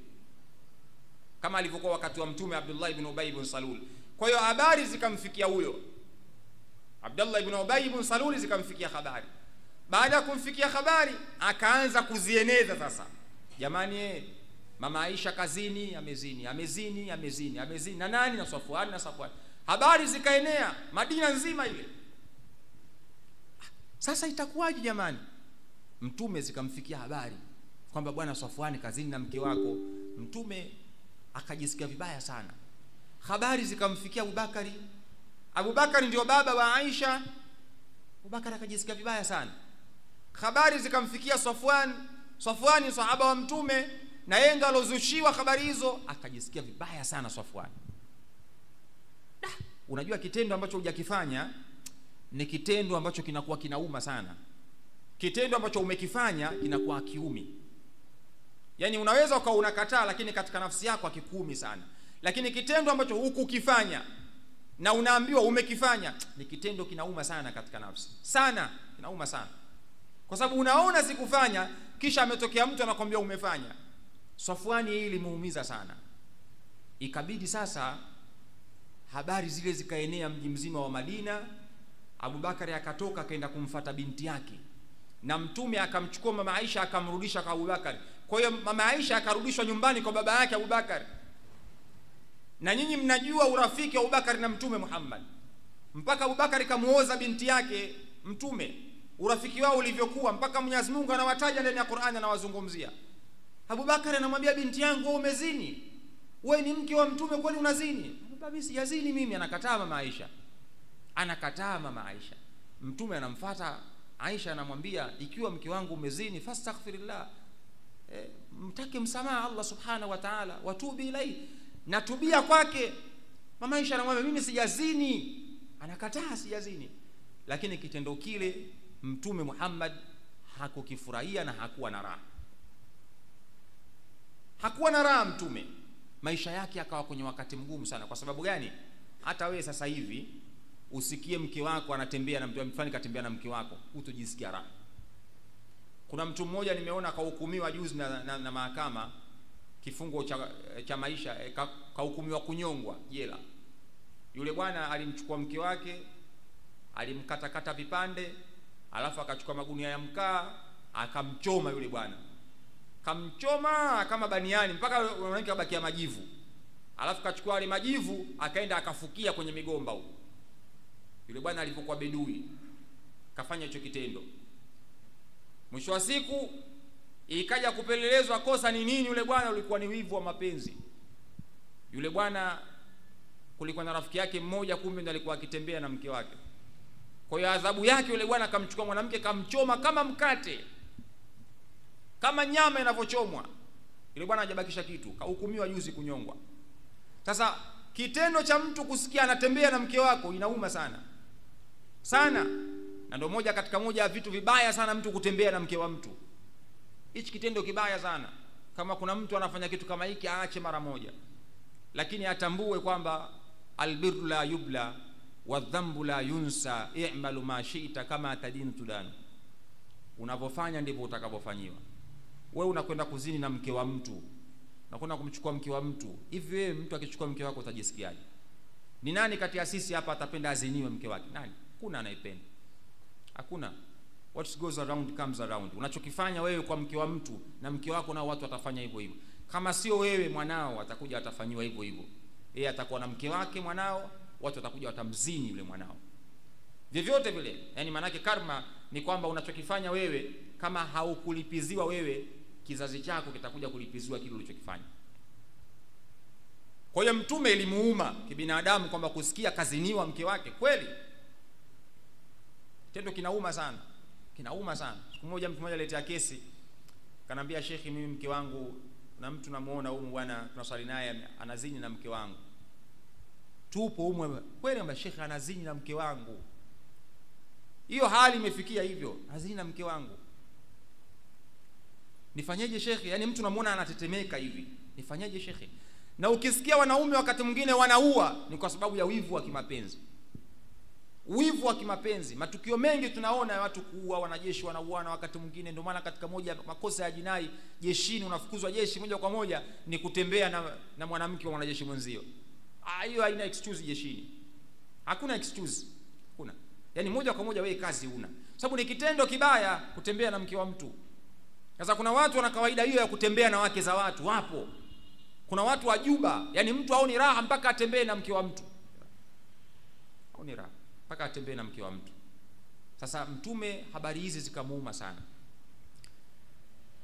A: kama alivyokuwa wakati wa Mtume Abdullah ibn Ubay ibn Salul. Kwa hiyo habari zikamfikia huyo Abdullah ibn Ubay ibn Salul, zikamfikia habari. Baada ya kumfikia habari akaanza kuzieneza sasa. Jamani, mama Aisha kazini, amezini na nani? Na Safwan. Habari zikaenea Madina nzima ile. Sasa itakuwaje jamani? Mtume zikamfikia habari kwamba bwana Safwan kazini na mke wako. Mtume akajisikia vibaya sana. Habari zikamfikia Abubakari. Abubakari ndio baba wa Aisha. Abubakari akajisikia vibaya sana. Habari zikamfikia Safwan. Safwan ni sahaba wa Mtume na yeye ndo alozushiwa habari hizo, akajisikia vibaya sana Safwan. Unajua kitendo ambacho hujakifanya ni kitendo ambacho kinakuwa kinauma sana. Kitendo ambacho umekifanya kinakuwa kiumi. Yani unaweza ukawa unakataa lakini katika nafsi yako hakikuumi sana. Lakini kitendo ambacho hukukifanya na unaambiwa umekifanya ni kitendo kinauma sana katika nafsi. Sana, kinauma sana. Kwa sababu unaona sikufanya kisha ametokea mtu anakuambia umefanya. Safwani hili limuumiza sana. Ikabidi sasa habari zile zikaenea mji mzima wa Madina. Abubakari akatoka akaenda kumfuata binti yake. Na Mtume akamchukua mama Aisha akamrudisha kwa Abubakari. Kwa hiyo mama Aisha akarudishwa nyumbani kwa baba yake Abubakari. Na nyinyi mnajua urafiki wa Abubakari na Mtume Muhammad. Mpaka Abubakari kamuoza binti yake Mtume. Urafiki wao ulivyokuwa mpaka Mwenyezi Mungu anawataja ndani ya Qur'ani, anawazungumzia. Abubakari anamwambia binti yangu, wewe umezini. Wewe ni mke wa Mtume, kwani unazini? Mimi sijazini mimi. Anakataa mama Aisha. Mtume anamfuata Aisha anamwambia, ikiwa mke wangu umezini fastaghfirillah, mtake msamaha Allah subhanahu wa ta'ala, watubi ilai, natubia kwake. Mama Aisha anamwambia mimi sijazini, anakataa sijazini, lakini kitendo kile Mtume Muhammad hakukifurahia na hakuwa na raha. Hakuwa na raha Mtume, maisha yake akawa kwenye wakati mgumu sana. Kwa sababu gani? Hata wewe sasa hivi usikie mke wako anatembea na mtu mfani katembea na mke wako, utojisikia raha. Kuna mtu mmoja nimeona kahukumiwa juzi na mahakama kifungo cha maisha, kahukumiwa kunyongwa jela. Yule bwana alimchukua mke wake, alimkatakata vipande, alafu akachukua magunia ya mkaa akamchoma yule bwana. Kamchoma kama baniani mpaka unaona kabakia majivu. Alafu kachukua wale majivu akaenda akafukia kwenye migomba huko. Yule bwana alipokuwa bedui kafanya hicho kitendo. Mwisho wa siku ikaja kupelelezwa kosa ni nini. Yule bwana ulikuwa ni wivu wa mapenzi. Yule bwana kulikuwa na rafiki yake mmoja, kumbe ndiye alikuwa akitembea na mke wake. Kwa hiyo adhabu yake yule bwana akamchukua mwanamke kamchoma kama mkate, kama nyama inavyochomwa. Yule bwana hajabakisha kitu, kahukumiwa juzi kunyongwa. Sasa kitendo cha mtu kusikia anatembea na mke wako inauma sana sana, na ndio moja ya vitu vibaya sana mtu kutembea na mke wa mtu. Hichi kitendo kibaya sana. Kama kuna mtu anafanya kitu kama hiki aache mara moja, lakini atambue kwamba albirru la yubla wadhambu la yunsa, i'malu ma shi'ta kama tadin tudan. Unapofanya ndivyo utakavyofanyiwa. Wewe unakwenda kuzini na mke wa mtu, unakwenda kumchukua mke wa mtu. Hivi wewe mtu akichukua mke wako utajisikiaje? Ni nani kati ya sisi hapa atapenda aziniwe mke wake? Nani? Kuna anaipenda? Hakuna. What goes around comes around. Unachokifanya wewe kwa mke wa mtu na mke wako nao watu watafanya hivyo hivyo. Kama sio wewe, mwanao atakuja atafanywa hivyo hivyo. Yeye atakuwa na mke wake, mwanao watu watakuja watamzini yule mwanao. Vyovyote vile. Yaani manake karma ni kwamba unachokifanya wewe kama haukulipiziwa wewe, kizazi chako kitakuja kulipiziwa kile ulichokifanya. Kwa hiyo Mtume ilimuuma kibinadamu kwamba kusikia kaziniwa mke wake. Kweli tendo kinauma sana, kinauma sana. Siku moja mtu mmoja aletea kesi, kanambia shekhi, mimi mke wangu na mtu namuona huyu bwana tunaswali naye anazini na mke wangu. Tupo huko kweli, kwamba shekhi anazini na mke wangu. Hiyo hali imefikia hivyo, anazini na mke wangu. Nifanyeje shekhi? Yaani mtu namuona anatetemeka hivi. Nifanyeje shekhi? Na ukisikia wanaume wakati mwingine wanaua ni kwa sababu ya wivu wa kimapenzi. Wivu wa kimapenzi. Matukio mengi tunaona ya watu kuua, wanajeshi wanauana wakati mwingine. Ndio maana katika moja makosa ya jinai jeshini, unafukuzwa jeshi moja kwa moja ni kutembea na mwanamke wa mwanajeshi mwenzio. Hiyo haina excuse jeshini. Hakuna excuse. Hakuna. Yaani moja kwa moja wewe kazi una. Sababu ni kitendo kibaya kutembea na mke wa mtu. Sasa kuna watu wana kawaida hiyo ya kutembea na wake za watu, wapo. Kuna watu wajuba, yani mtu haoni raha mpaka atembee na mke wa mtu. Haoni raha mpaka atembee na mke wa mtu. Sasa Mtume habari hizi zikamuuma sana.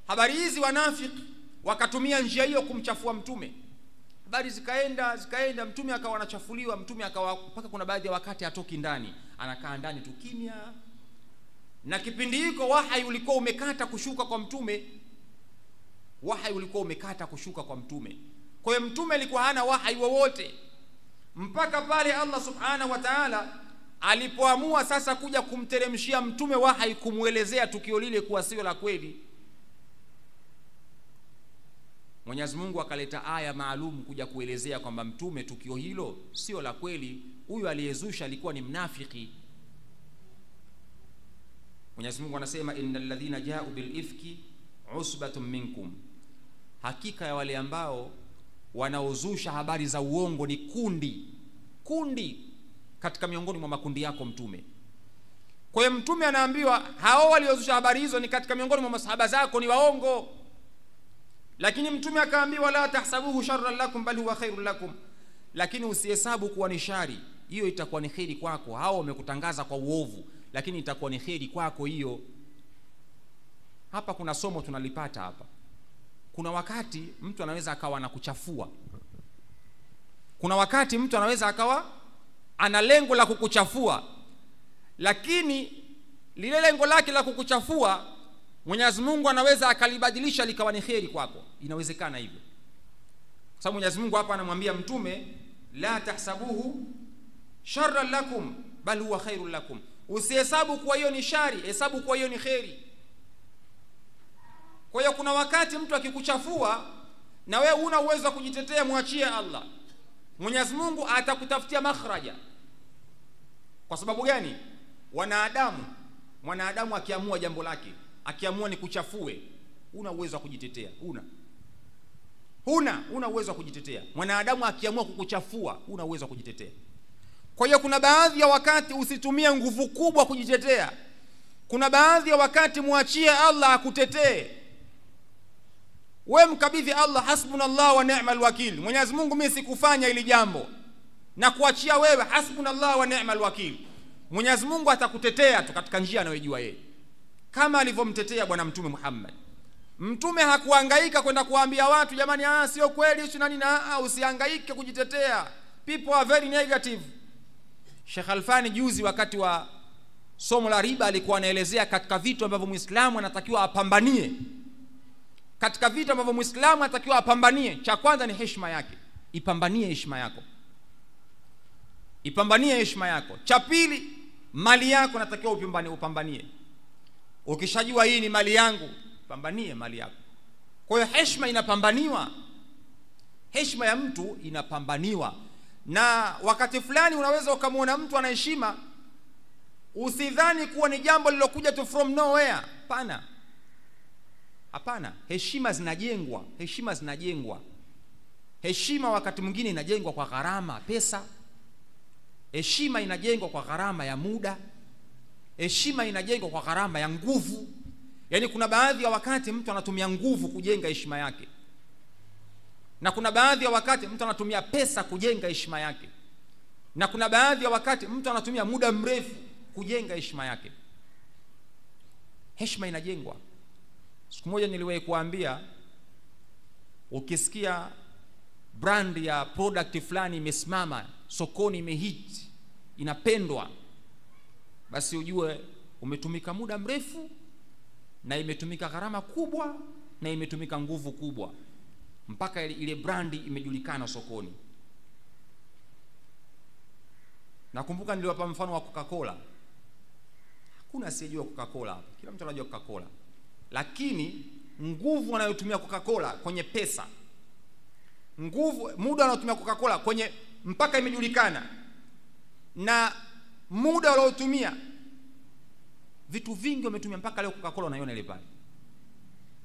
A: Habari hizi wanafiki wakatumia njia hiyo kumchafua Mtume. Habari zikaenda Mtume akawa anachafuliwa, Mtume akawa mpaka kuna baadhi ya wakati atoki ndani, anakaa ndani tu kimya. Na kipindi hiko wahyi ulikuwa umekata kushuka kwa Mtume. Wahyi ulikuwa umekata kushuka kwa Mtume. Kwa hiyo Mtume alikuwa hana wahyi wowote mpaka pale Allah subhanahu wa ta'ala alipoamua sasa kuja kumteremshia Mtume wahyi kumuelezea tukio lile kuwa sio la kweli. Mwenyezi Mungu akaleta aya maalum kuja kuelezea kwamba Mtume tukio hilo sio la kweli, huyu aliyezusha alikuwa ni mnafiki. Mwenyezi Mungu anasema innal ladhina ja'u bil ifki usbatun minkum, hakika ya wale ambao wanaozusha habari za uongo ni kundi katika miongoni mwa makundi yako Mtume. Kwa hiyo Mtume anaambiwa hao waliozusha habari hizo ni katika miongoni mwa masahaba zako, ni waongo. Lakini Mtume akaambiwa la tahsabuhu sharran lakum bal huwa khairul lakum, lakini usihesabu kuwa ni shari, hiyo itakuwa ni kheri kwako. Hao wamekutangaza kwa uovu, lakini itakuwa ni kheri kwako hiyo. Hapa kuna somo tunalipata hapa. Kuna wakati mtu anaweza akawa anakuchafua. Kuna wakati mtu anaweza akawa ana lengo la kukuchafua, lakini lile lengo lake la kukuchafua Mwenyezi Mungu anaweza akalibadilisha likawa ni kheri kwako. Inawezekana hivyo. Kwa sababu Mwenyezi Mungu hapa anamwambia mtume, la tahsabuhu sharran lakum bal huwa khairul lakum. Usihesabu kuwa hiyo ni shari, hesabu kuwa hiyo ni kheri. Kwa hiyo kuna wakati mtu akikuchafua na wewe una uwezo wa kujitetea, muachie Allah. Mwenyezi Mungu atakutafutia makhraja. Kwa sababu gani? Mwanadamu akiamua jambo lake, akiamua ni kuchafue, una uwezo wa kujitetea? Una uwezo wa kujitetea. Mwanadamu akiamua kukuchafua, una uwezo wa kujitetea. Kwa hiyo kuna baadhi ya wakati usitumie nguvu kubwa kujitetea. Kuna baadhi ya wakati muachie Allah akutetee. Wewe mkabidhi Allah, hasbunallah wa ni'mal wakil. Mwenyezi Mungu, mimi sikufanya ili jambo, na kuachia wewe, hasbunallah wa ni'mal wakil. Mwenyezi Mungu atakutetea tu katika njia anayojua yeye, kama alivyomtetea bwana Mtume Muhammad. Mtume hakuhangaika kwenda kuambia watu jamani, sio kweli sio nani, na usihangaike kujitetea. People are very negative. Sheikh Alfani juzi wakati wa somo la riba alikuwa anaelezea katika vitu ambavyo Muislamu anatakiwa apambanie. Katika vitu ambavyo Muislamu anatakiwa apambanie, cha kwanza ni heshima yake. Ipambanie heshima yako. Ipambanie heshima yako. Cha pili, mali yako natakiwa upambanie. Ukishajua hii ni mali yangu, pambanie mali yako. Kwa hiyo heshima inapambaniwa. Heshima ya mtu inapambaniwa. Na wakati fulani unaweza ukamwona mtu ana heshima, usidhani kuwa ni jambo lilokuja tu from nowhere. Hapana. Heshima zinajengwa. Heshima wakati mwingine inajengwa kwa gharama pesa. Heshima inajengwa kwa gharama ya muda. Heshima inajengwa kwa gharama ya nguvu. Yaani kuna baadhi ya wakati mtu anatumia nguvu kujenga heshima yake, na kuna baadhi ya wakati mtu anatumia pesa kujenga heshima yake, na kuna baadhi ya wakati mtu anatumia muda mrefu kujenga heshima yake. Heshima inajengwa. Siku moja niliwahi kuambia, ukisikia brand ya product fulani imesimama sokoni, imehit, inapendwa, basi ujue umetumika muda mrefu, na imetumika gharama kubwa, na imetumika nguvu kubwa, mpaka ile brandi imejulikana sokoni. Nakumbuka niliwapa mfano wa Coca-Cola. Hakuna asiyejua Coca-Cola hapa. Kila mtu anajua Coca-Cola. Lakini nguvu wanayotumia Coca-Cola kwenye pesa, muda wanayotumia Coca-Cola kwenye mpaka imejulikana, na muda waliotumia, vitu vingi wametumia mpaka leo Coca-Cola unaiona ile pale.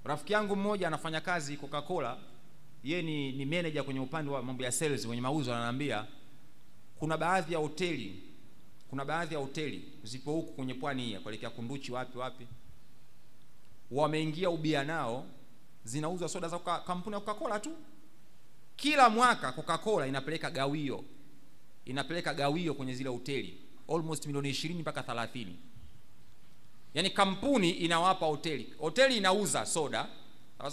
A: Rafiki yangu mmoja anafanya kazi Coca-Cola, yeye ni manager kwenye upande wa mambo ya sales, kwenye mauzo. Ananiambia kuna baadhi ya hoteli zipo huku kwenye pwani hii kuelekea Kunduchi wapi, wameingia ubia nao, zinauza soda za kampuni ya Coca-Cola tu. Kila mwaka Coca-Cola inapeleka gawio kwenye zile hoteli almost milioni 20 mpaka 30. Yaani kampuni inawapa hoteli inauza soda,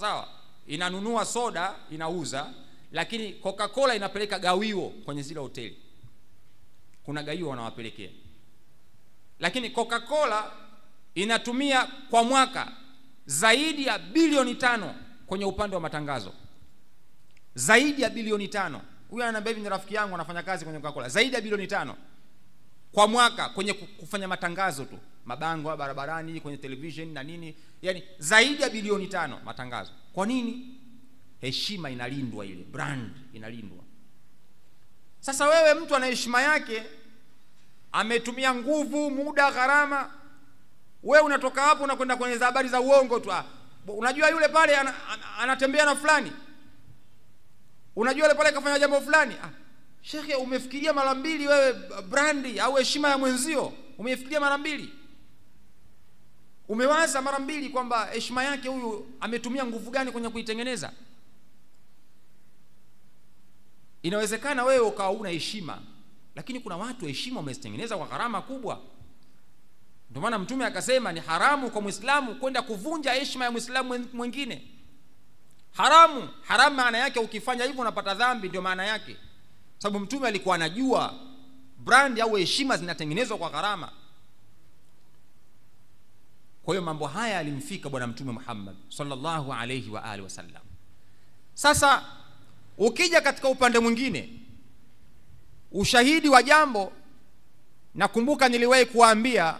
A: sawa, inanunua soda inauza, lakini Coca-Cola inapeleka gawio kwenye zile hoteli. Kuna gawio wanawapelekea. Lakini Coca-Cola inatumia kwa mwaka zaidi ya bilioni 5 kwenye upande wa matangazo. Zaidi ya bilioni 5. Huyu ananiambia hivi, ni rafiki yangu anafanya kazi kwenye Coca-Cola. Zaidi ya bilioni 5 kwa mwaka kwenye kufanya matangazo tu, mabango barabarani, kwenye television na nini. Yani zaidi ya bilioni 5 matangazo. Kwa nini? Heshima inalindwa, ile brand inalindwa. Sasa wewe mtu ana heshima yake, ametumia nguvu, muda, gharama, wewe unatoka hapo unakwenda kwenye habari za uongo tu. Unajua yule pale anatembea na fulani, unajua yule pale kafanya jambo fulani. Shekhe, umefikiria mara mbili wewe brandi au heshima ya mwenzio? Umefikiria mara mbili? Umewaza mara mbili kwamba heshima yake huyu ametumia nguvu gani kwenye kuitengeneza? Inawezekana wewe ukawa una heshima, lakini kuna watu heshima wamezitengeneza kwa gharama kubwa. Ndio maana Mtume akasema ni haramu kwa Muislamu kwenda kuvunja heshima ya Muislamu mwingine. Haramu maana yake ukifanya hivyo unapata dhambi, ndio maana yake. Sababu Mtume alikuwa anajua brand au heshima zinatengenezwa kwa gharama. Kwa hiyo mambo haya yalimfika bwana Mtume Muhammad sallallahu alayhi wa alihi wasallam. Sasa ukija katika upande mwingine, ushahidi wa jambo, nakumbuka niliwahi kuambia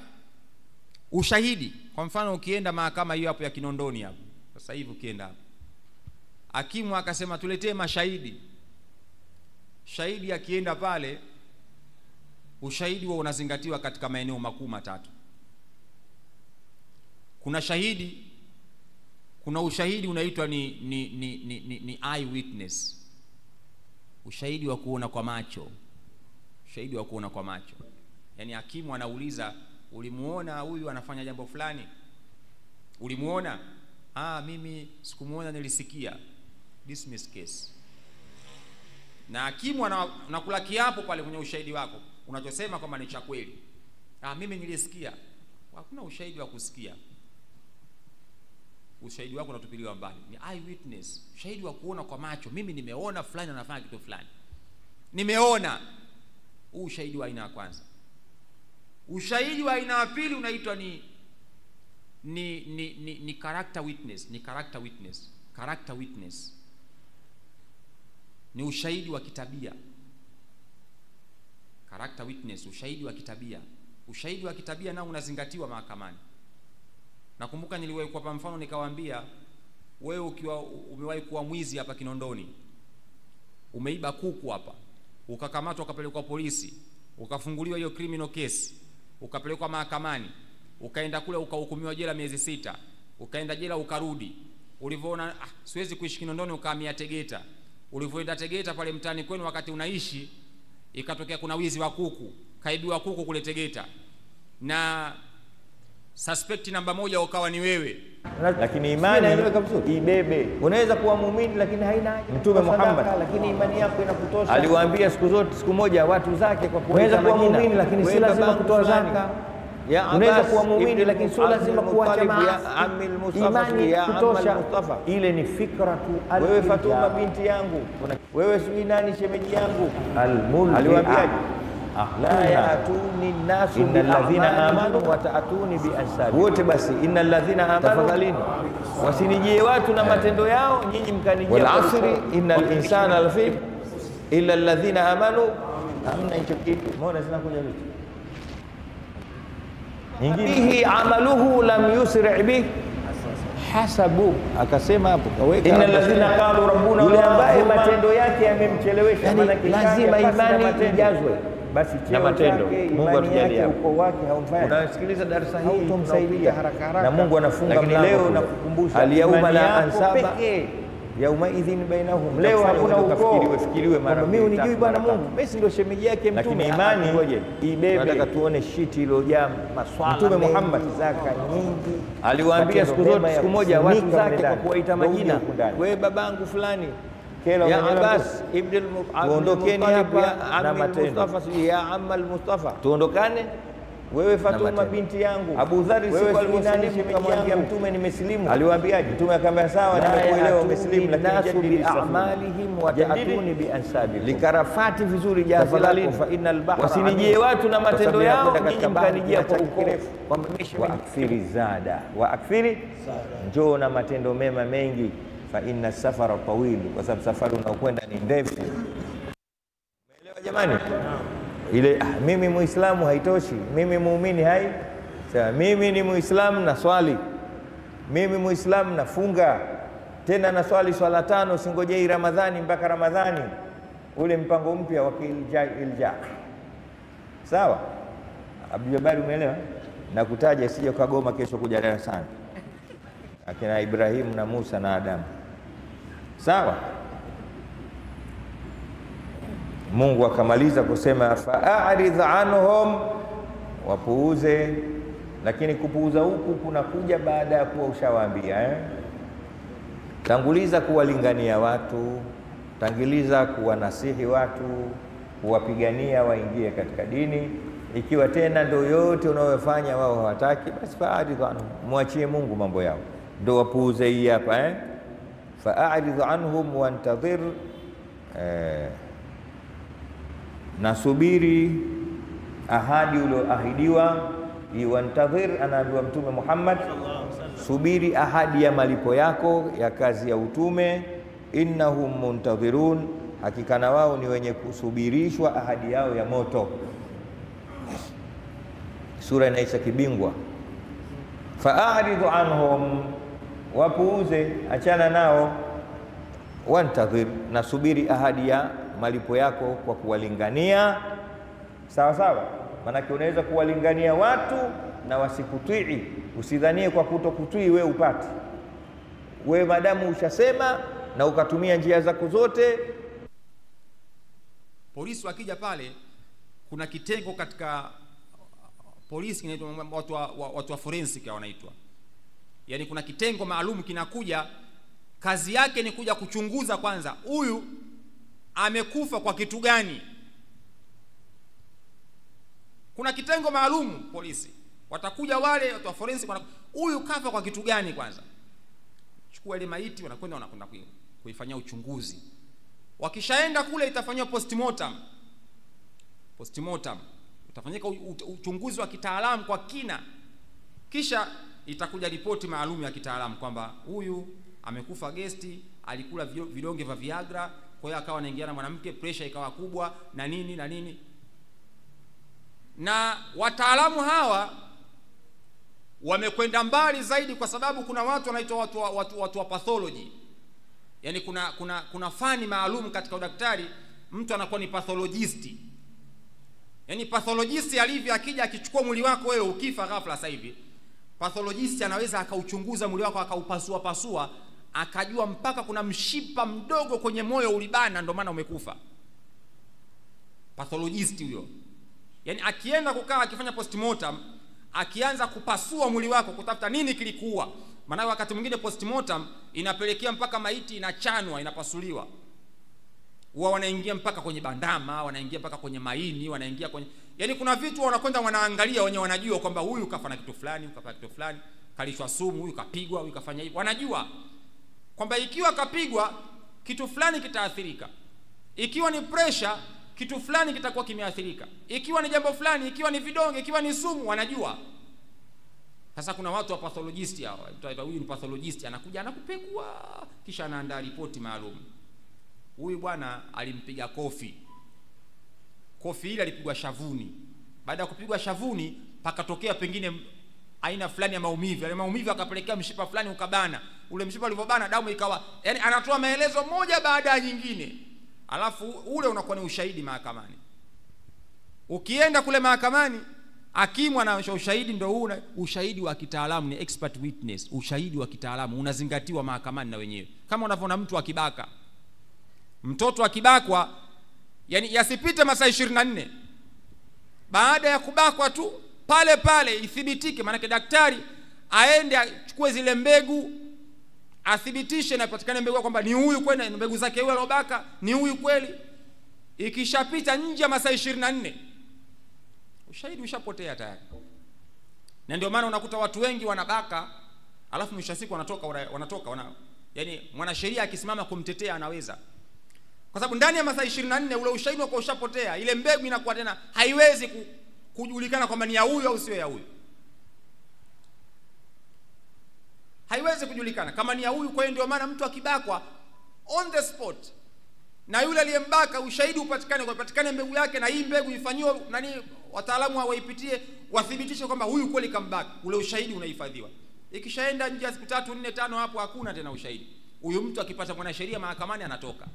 A: ushahidi. Kwa mfano ukienda mahakama hiyo hapo ya Kinondoni hapo, sasa hivi ukienda hapo, hakimu akasema tuletee mashahidi. Shahidi akienda pale, ushahidi wa unazingatiwa katika maeneo makuu matatu. Kuna shahidi, kuna ushahidi unaitwa ni eye witness, ushahidi wa kuona kwa macho. Ushahidi wa kuona kwa macho, yani hakimu anauliza, ulimuona huyu anafanya jambo fulani? Ulimuona? Mimi sikumuona, nilisikia. Dismiss case. Na hakimu anakula kiapo pale kwenye ushahidi wako, unachosema kwamba ni cha kweli. Mimi nilisikia. Hakuna ushahidi wa kusikia. Ushahidi wako unatupiliwa mbali. Ni eye witness, ushahidi wa kuona kwa macho. Mimi nimeona fulani anafanya kitu fulani, nimeona. Huu ushahidi wa aina ya kwanza. Ushahidi wa aina ya pili unaitwa ni character witness. Ni character witness. Character witness ni ushahidi wa kitabia. Character witness, ushahidi wa kitabia. Ushahidi wa kitabia nao unazingatiwa mahakamani. Nakumbuka niliwahi kuwapa mfano nikawaambia, wewe ukiwa umewahi kuwa mwizi hapa Kinondoni, umeiba kuku hapa, ukakamatwa ukapelekwa polisi, ukafunguliwa hiyo criminal case, ukapelekwa mahakamani, ukaenda kule ukahukumiwa jela miezi 6, ukaenda jela ukarudi. Ulivyoona siwezi kuishi Kinondoni, ukahamia Tegeta. Ulivyoenda Tegeta pale mtaani kwenu wakati unaishi, ikatokea kuna wizi wa kuku, kaibiwa kuku kule Tegeta, na suspect namba 1 ukawa ni wewe.
B: Lakini imani ibebe. Unaweza kuwa muumini lakini haina Mtume Muhammad, lakini imani yako inakutosha. Aliwaambia siku moja watu zake kwa kuweza kuwa muumini lakini si lazima kutoa zaka. Unaweza kuwa muumini lakini sio lazima kuacha maasi. Imani kutosha. Ile ni fikra tu. Wewe Fatuma binti yangu, wewe sijui nani shemeji yangu. Aliwaambiaje? La yaatuni nasu innal ladhina amanu wa taatuni bi ansabi. Wote basi innal ladhina amanu, tafadhalini wasinijie watu na matendo yao, nyinyi mkanijia. Wal asri innal insana lafi illa alladhina amanu. Hamna hicho kitu. Mbona zinakuja vitu nyingine? Amaluhu lam yusri bih hasabu. Akasema hapo kaweka innal ladhina qalu rabbuna, yule ambaye matendo yake yamemchelewesha. Maana lazima imani ijazwe. Basi na matendo Mungu atujalie uko wake haumfanya. Unasikiliza darasa hili utomsaidia haraka haraka, na Mungu anafunga mlango. Leo nakukumbusha al-yawma la ansaba yauma idhin bainahum. Leo hakuna ukoo fikiriwe mara mimi unijui bwana Mungu, basi ndio shemeji yake Mtume. Lakini imani ngoje ibebe. Nataka tuone shiti iliyojaa maswala. Mtume Muhammad zaka nyingi aliwaambia siku moja watu zake kwa kuwaita majina, wewe babangu fulani, ya Abbas ibn al-Muondokeni hapa na Mustafa, ya amma al-Mustafa, tuondokane. Wewe Fatuma binti yangu, Abu Dharr siku al-Muslim kamwambia Mtume nimesilimu. Aliwaambiaje? Mtume akamwambia sawa, nimekuelewa umesilimu, lakini jadili a'malihim wa ta'atuni bi ansabi. Likarafati vizuri jazi lako, fa innal bahra, wasinijie watu na matendo yao, nyinyi mkanijia kwa ukirefu. Wa akthiri zada wa akthiri, njoo na matendo mema mengi. Fa inna safara tawil, kwa sababu safari unaokwenda ni ndefu. Umeelewa jamani? Ile mimi Muislamu haitoshi, mimi muumini hai. Sasa mimi ni Muislamu na swali, mimi Muislamu nafunga, tena na swali swala 5, singojei Ramadhani mpaka Ramadhani, ule mpango mpya wa ilja. Sawa Abdul Jabbar, umeelewa? Na kutaja isije ukagoma kesho kuja darasani akina Ibrahim na Musa na Adam. Sawa. Mungu akamaliza kusema fa'aridh anhum, wapuuze. Lakini kupuuza huku kunakuja baada ya kuwa ushawaambia Tanguliza kuwalingania watu, tanguliza kuwanasihi watu, kuwapigania waingie katika dini. Ikiwa tena ndio yote unayofanya wao hawataki, basi fa'aridh anhum, muachie Mungu mambo yao. Ndio wapuuze hii hapa fa'aridh anhum wantadhir, nasubiri ahadi ulioahidiwa. Wantadhir, anaambiwa Mtume Muhammad, subiri ahadi ya malipo yako ya kazi ya utume. Innahum muntadhirun, hakika na wao ni wenye kusubirishwa ahadi yao ya moto. Sura inaisha kibingwa, fa'aridhu anhum, wapuuze, achana nao. Wantadhir, na subiri ahadi ya malipo yako kwa kuwalingania sawa sawa. Maanake unaweza kuwalingania watu na wasikutii. Usidhanie kwa kutokutii wewe upate. Wewe madamu ushasema na ukatumia njia zako zote.
A: Polisi wakija pale, kuna kitengo katika polisi kinaitwa watu wa forensic wanaitwa. Yaani kuna kitengo maalum kinakuja, kazi yake ni kuja kuchunguza kwanza huyu amekufa kwa kitu gani. Kuna kitengo maalum polisi, watakuja wale watu wa forensic, huyu kafa kwa kitu gani kwanza. Chukua ile maiti, wanakwenda kuifanyia uchunguzi. Wakishaenda kule itafanywa postmortem. Postmortem utafanyika uchunguzi wa kitaalamu kwa kina, kisha itakuja ripoti maalum ya kitaalamu kwamba huyu amekufa gesti, alikula vidonge vya Viagra, kwa hiyo akawa anaingiana mwanamke, pressure ikawa kubwa na nini na nini. Na wataalamu hawa wamekwenda mbali zaidi, kwa sababu kuna watu wanaitwa watu wa pathology. Yaani kuna fani maalum katika udaktari, mtu anakuwa ni pathologist. Yaani pathologist alivyo, akija akichukua mwili wako wewe ukifa ghafla sasa hivi, pathologist anaweza akauchunguza mwili wako, akaupasua pasua, akajua mpaka kuna mshipa mdogo kwenye moyo ulibana, ndio maana umekufa. Pathologist huyo. Yaani akienda kukaa akifanya postmortem, akianza kupasua mwili wako kutafuta nini kilikuwa. Maana wakati mwingine postmortem inapelekea mpaka maiti inachanwa, inapasuliwa. Huwa wanaingia mpaka kwenye bandama, wanaingia mpaka kwenye maini, wanaingia kwenye, yaani kuna vitu wanakwenda wanaangalia wenye, wanajua kwamba huyu kafa na kitu fulani, kafa kitu fulani, kalishwa sumu, huyu kapigwa, huyu kafanya hivi. Wanajua kwamba ikiwa kapigwa kitu fulani kitaathirika, ikiwa ni pressure kitu fulani kitakuwa kimeathirika, ikiwa ni jambo fulani, ikiwa ni vidonge, ikiwa ni sumu, wanajua. Sasa kuna watu wa pathologist hao, huyu ni pathologist, anakuja anakupekua, kisha anaandaa ripoti maalum. Huyu bwana alimpiga kofi ile alipigwa shavuni. Baada ya kupigwa shavuni pakatokea pengine aina fulani ya maumivu. Yale maumivu akapelekea mshipa fulani ukabana. Ule mshipa ulipobana damu ikawa, yani anatoa maelezo moja baada ya nyingine. Alafu ule unakuwa ni ushahidi mahakamani. Ukienda kule mahakamani, hakimu anaonyesha ushahidi, ndio huu ushahidi wa kitaalamu, ni expert witness. Ushahidi wa kitaalamu unazingatiwa mahakamani na wenyewe. Kama unavyoona mtu akibaka, mtoto akibakwa, yani yasipite masaa 24 baada ya kubakwa tu, pale pale ithibitike. Maana daktari aende achukue zile mbegu, athibitishe na patikane mbegu kwamba ni huyu kweli, mbegu zake huyu alobaka ni huyu kweli. Ikishapita nje ya masaa 24 ushahidi ushapotea tayari. Na ndio maana unakuta watu wengi wanabaka, alafu mwisho siku wanatoka yani mwanasheria akisimama kumtetea anaweza, kwa sababu ndani ya masaa 24 ule ushahidi wako ushapotea. Ile mbegu inakuwa tena haiwezi kujulikana kwamba ni ya huyu au sio ya huyu, haiwezi kujulikana kama ni ya huyu. Kwa hiyo ndio maana mtu akibakwa on the spot na yule aliyembaka, ushahidi upatikane mbegu yake, na hii mbegu ifanywe wataalamu waipitie, wathibitishe kwamba huyu kweli kambaka. Ule ushahidi unahifadhiwa. Ikishaenda nje ya siku 3, 4, 5 hapo hakuna tena ushahidi. Huyu mtu akipata mwanasheria mahakamani anatoka.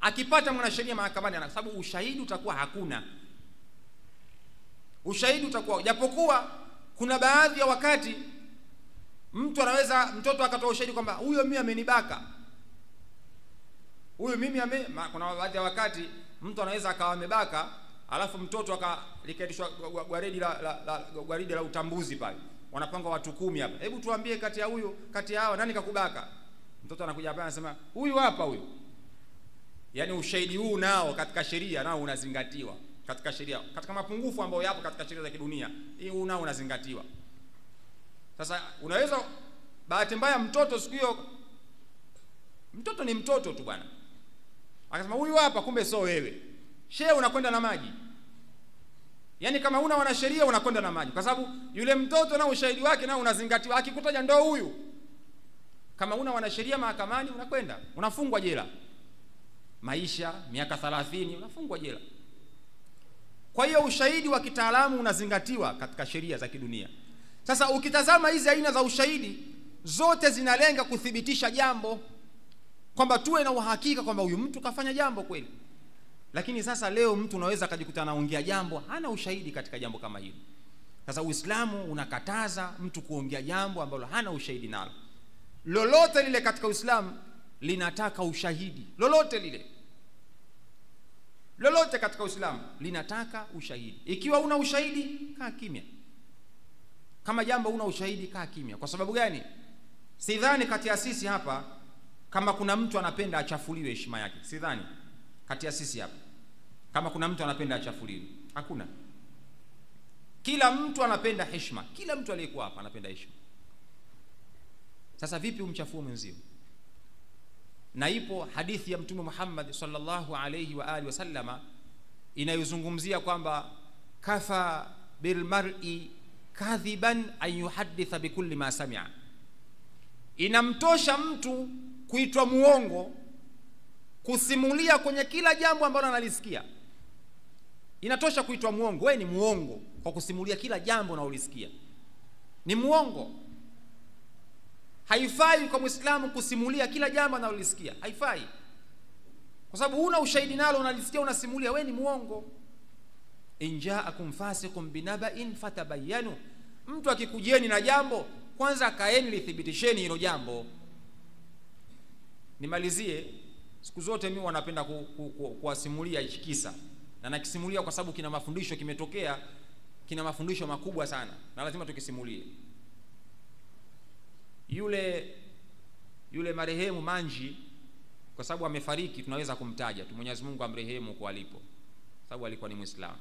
A: Akipata mwanasheria mahakamani kwa sababu ushahidi utakuwa hakuna. Ushahidi utakuwa, japokuwa kuna baadhi ya wakati mtu anaweza, mtoto akatoa ushahidi kwamba huyo mimi amenibaka, huyo mimi kuna baadhi ya wakati mtu anaweza akawa amebaka, alafu mtoto akalikaitishwa gwaridi la utambuzi pale, wanapanga watu 10 hapa, hebu tuambie kati ya hawa nani kakubaka. Mtoto anakuja hapa anasema huyu hapa huyu. Yani ushahidi huu nao katika sheria nao unazingatiwa, katika sheria, katika mapungufu ambayo yapo katika sheria za kidunia, hii nao unazingatiwa. Sasa unaweza bahati mbaya mtoto siku hiyo, mtoto ni mtoto tu bwana, akasema huyu hapa, kumbe sio wewe. Shehe unakwenda na maji. Yani kama una wanasheria unakwenda na maji, kwa sababu yule mtoto na ushahidi wake na unazingatiwa, akikutaja ndo huyu. Kama una wanasheria mahakamani unakwenda, unafungwa jela maisha, miaka 30 unafungwa jela. Kwa hiyo ushahidi wa kitaalamu unazingatiwa katika sheria za kidunia. Sasa ukitazama hizi aina za ushahidi zote zinalenga kuthibitisha jambo, kwamba tuwe na uhakika kwamba huyu mtu kafanya jambo kweli. Lakini sasa leo mtu unaweza akajikuta anaongea jambo hana ushahidi katika jambo kama hilo. Sasa Uislamu unakataza mtu kuongea jambo ambalo hana ushahidi nalo. Lolote lile katika Uislamu linataka ushahidi. Lolote katika Uislamu linataka ushahidi. Ikiwa una ushahidi, kaa kimya. Kama jambo una ushahidi, kaa kimya. Kwa sababu gani? Sidhani kati ya sisi hapa kama kuna mtu anapenda achafuliwe heshima yake. Sidhani kati ya sisi hapa kama kuna mtu anapenda achafuliwe. Hakuna. Kila mtu anapenda heshima. Kila mtu aliyekuwa hapa anapenda heshima. Sasa vipi umchafue mwenzio? Na ipo hadithi ya Mtume Muhammad sallallahu alayhi wa alihi wasallama inayozungumzia kwamba kafa bil mar'i kadhiban an yuhadditha bikulli ma sami'a. Inamtosha mtu kuitwa muongo kusimulia kwenye kila jambo ambalo analisikia. Inatosha kuitwa muongo. Wewe ni muongo kwa kusimulia kila jambo unalolisikia. Ni muongo. Haifai kwa Muislamu kusimulia kila jambo analolisikia. Haifai. Kwa sababu huna ushahidi nalo, unalisikia unasimulia, wewe ni muongo. Injaakum fasiqun binaba'in fatabayyanu. Mtu akikujeni na jambo, kwanza kaeni lithibitisheni hilo jambo. Nimalizie, siku zote mimi wanapenda kuwasimulia hichi kisa. Na nakisimulia kwa sababu kina mafundisho, kimetokea, kina mafundisho makubwa sana na lazima tukisimulie. Yule marehemu Manji, kwa sababu amefariki tunaweza kumtaja tu, Mwenyezi Mungu amrehemu kwa alipo, sababu alikuwa ni Muislamu.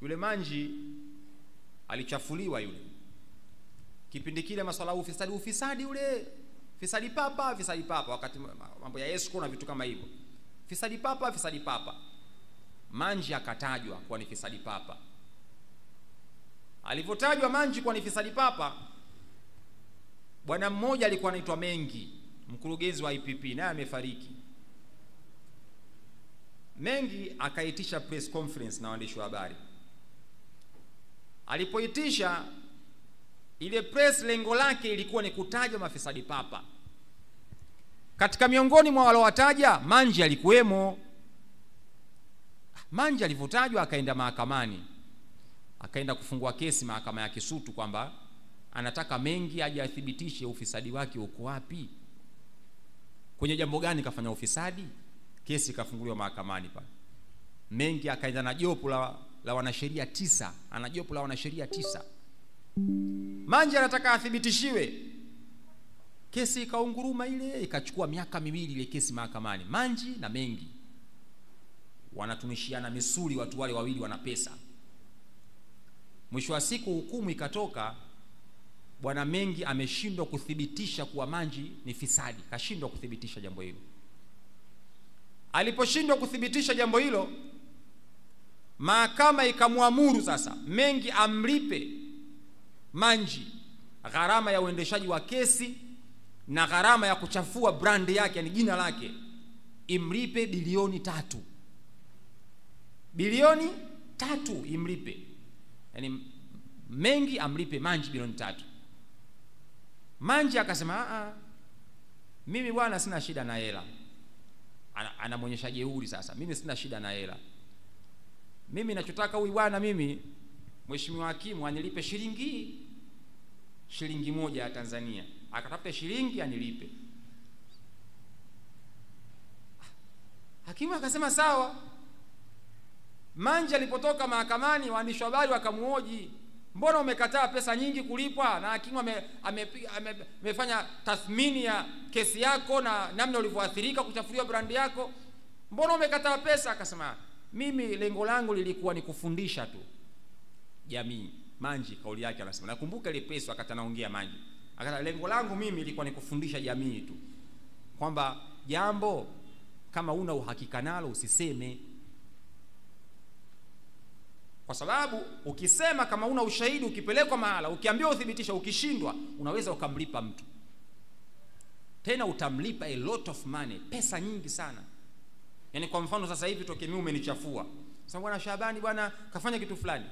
A: Yule Manji alichafuliwa yule kipindi kile, masuala ufisadi yule, fisadi papa wakati mambo ya Esco na vitu kama hivyo, fisadi papa. Manji akatajwa kwa ni fisadi papa. Alipotajwa Manji kwa ni fisadi papa, bwana mmoja alikuwa anaitwa Mengi, mkurugenzi wa IPP, naye amefariki. Mengi akaitisha press conference na waandishi wa habari. Alipoitisha ile press, lengo lake ilikuwa ni kutaja mafisadi papa. Katika miongoni mwa walowataja Manji alikuwemo. Manji alivyotajwa akaenda mahakamani, akaenda kufungua kesi mahakama ya Kisutu kwamba anataka Mengi aje athibitishe ufisadi wake uko wapi, kwenye jambo gani kafanya ufisadi. Kesi ikafunguliwa mahakamani pale. Mengi akaenda na jopo la wanasheria 9, ana jopo la wanasheria 9. Manji anataka athibitishiwe. Kesi ikaunguruma ile, ikachukua miaka 2 ile kesi mahakamani. Manji na Mengi wanatunishiana misuli, watu wale wawili wana pesa. Mwisho wa siku hukumu ikatoka, bwana Mengi ameshindwa kuthibitisha kuwa Manji ni fisadi, kashindwa kuthibitisha jambo hilo. Aliposhindwa kuthibitisha jambo hilo, mahakama ikamwamuru sasa Mengi amlipe Manji gharama ya uendeshaji wa kesi na gharama ya kuchafua brand yake, yani jina lake, imlipe bilioni 3. Bilioni 3 imlipe. Yani Mengi amlipe Manji bilioni 3. Manji akasema mimi bwana sina shida na hela. Anamwonyesha jeuri sasa, mimi sina shida na hela. Mimi ninachotaka huyu bwana, mimi mheshimiwa hakimu anilipe shilingi 1 ya Tanzania. Akatafuta shilingi anilipe. Hakimu akasema sawa. Manji alipotoka mahakamani, waandishi wa habari wakamuhoji, mbona umekataa pesa nyingi kulipwa? Na hakimu amefanya tathmini ya kesi yako na namna ulivyoathirika kuchafuliwa brandi yako, mbona umekataa pesa? Akasema mimi lengo langu lilikuwa ni kufundisha tu jamii. Manji kauli yake anasema, nakumbuka ile pesa wakati anaongea Manji, akasema lengo langu mimi ilikuwa ni kufundisha jamii tu, kwamba jambo kama una uhakika nalo usiseme. kwa sababu ukisema kama una ushahidi, ukipelekwa mahala, ukiambiwa uthibitisha, ukishindwa unaweza ukamlipa mtu, tena utamlipa a lot of money, pesa nyingi sana. Yani kwa mfano sasa hivi toke mimi umenichafua, sasa bwana Shabani bwana kafanya kitu fulani,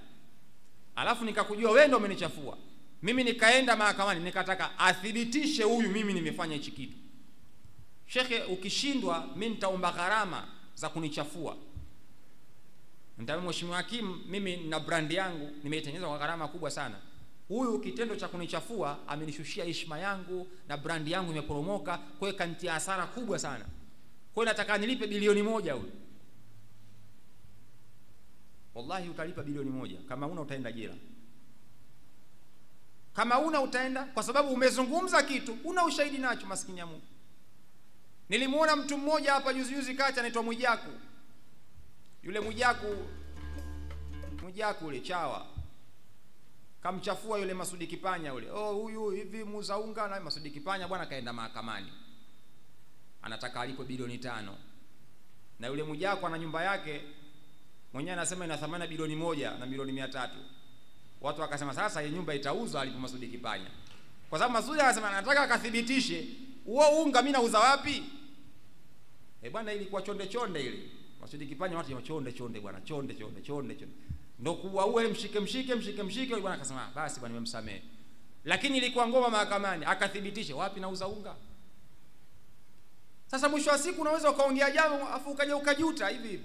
A: alafu nikakujua wewe ndio umenichafua, mimi nikaenda mahakamani nikataka athibitishe huyu mimi nimefanya hichi kitu. Shekhe, ukishindwa mimi nitaomba gharama za kunichafua. Nitamwambia mheshimiwa hakimu, mimi na brand yangu nimeitengeneza kwa gharama kubwa sana, huyu kitendo cha kunichafua amenishushia heshima yangu na brand yangu imeporomoka, kwa hiyo kanitia hasara kubwa sana, kwa hiyo nataka nilipe bilioni 1 huyu. Wallahi utalipa bilioni 1, kama una utaenda jela, kama una utaenda, kwa sababu umezungumza kitu una ushahidi nacho. Maskini ya Mungu, nilimuona mtu mmoja hapa juzi kati anaitwa Mwijaku. Yule Mwijaku ule chawa kamchafua yule Masudi Kipanya ule, huyu hivi muuza unga na Masudi Kipanya bwana kaenda mahakamani, anataka alipo bilioni 5, na yule Mwijaku ana nyumba yake mwenyewe anasema ina thamani bilioni 1 na milioni 300. Watu wakasema sasa hii nyumba itauzwa alipo Masudi Kipanya, kwa sababu Masudi anasema anataka akathibitishe huo unga mimi nauza wapi. Bwana ilikuwa chonde ile Masudi Kipanya, watu chonde bwana, chonde ndio kuwa uwe mshike bwana. Akasema basi bwana nimemsamehe, lakini ilikuwa ngoma mahakamani, akathibitisha wapi nauza unga. Sasa mwisho wa siku unaweza ukaongea jambo afu ukaja ukajuta hivi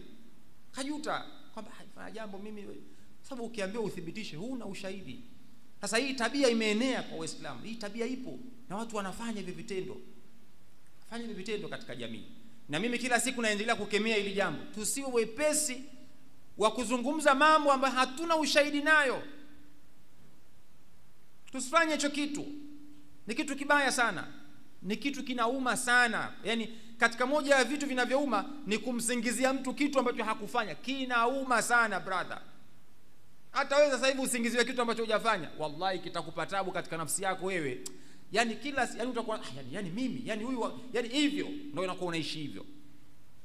A: kajuta kwamba haifanya jambo mimi, sababu ukiambiwa uthibitishe huna ushahidi. Sasa hii tabia imeenea kwa Uislamu, hii tabia ipo na watu wanafanya hivi vitendo katika jamii, na mimi kila siku naendelea kukemea hili jambo. Tusiwe wepesi wa kuzungumza mambo ambayo hatuna ushahidi nayo. Tusifanye hicho kitu, ni kitu kibaya sana, ni kitu kinauma sana. Yani katika moja ya vitu vinavyouma ni kumsingizia mtu kitu ambacho hakufanya, kinauma sana brother. Hata wewe sasa hivi usingiziwe kitu ambacho hujafanya, wallahi kitakupa taabu katika nafsi yako wewe. Yani yani utakuwa yani mimi yani huyu yani hivyo ndio unakuwa unaishi hivyo,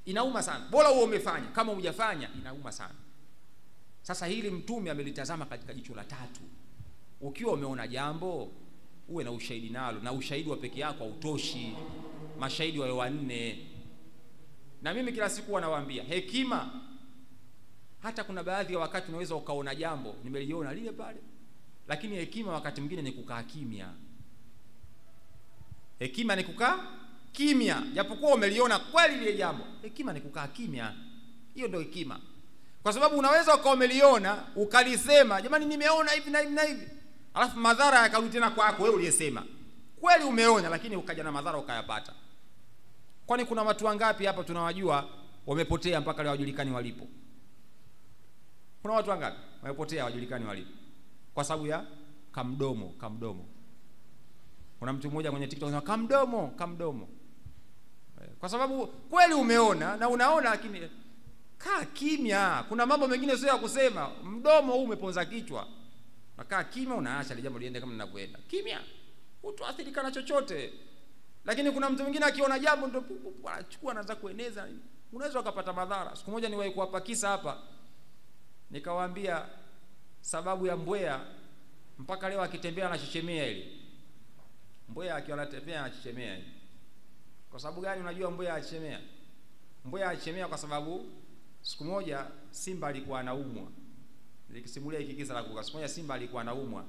A: inauma sana. Bora wewe umefanya, kama hujafanya inauma sana. Sasa hili Mtume amelitazama katika jicho la tatu. Ukiwa umeona jambo uwe na ushahidi nalo, na ushahidi wa peke yako hautoshi, mashahidi wale 4. Na mimi kila siku wanawaambia hekima, hata kuna baadhi ya wakati unaweza ukaona jambo nimeliona lile pale, lakini hekima wakati mwingine ni kukaa kimya. Hekima ni kukaa kimya, japokuwa umeliona kweli lile jambo, hekima ni kukaa kimya. Hiyo ndio hekima, kwa sababu unaweza ukaomeliona ukalisema jamani nimeona hivi na hivi, alafu madhara yakarudi tena kwako wewe uliyesema. Kweli umeona, lakini ukaja na madhara ukayapata. Kwani kuna watu wangapi hapa tunawajua wamepotea mpaka leo hawajulikani walipo? Kuna watu wangapi wamepotea hawajulikani walipo kwa sababu ya kamdomo? Kuna mtu mmoja kwenye TikTok anasema kamdomo, kwa sababu kweli umeona na unaona, lakini kaa kimya. Kuna mambo mengine sio ya kusema, mdomo huu umeponza kichwa, nakaa kimya, unaacha ile jambo liende kama linavyoenda kimya, utoathirika na chochote. Lakini kuna mtu mwingine akiona jambo ndio anachukua anaanza kueneza, unaweza ukapata madhara. Siku moja niwahi kuwapa kisa hapa, nikawaambia sababu ya mbwea mpaka leo akitembea anachechemea ile. Mbwea akiwa anatembea anachechemea ile. Kwa sababu gani unajua mbwea anachechemea? Mbwea anachechemea kwa sababu siku moja simba alikuwa anaumwa. Nikisimulia hiki kisa la kuka. Siku moja simba alikuwa anaumwa.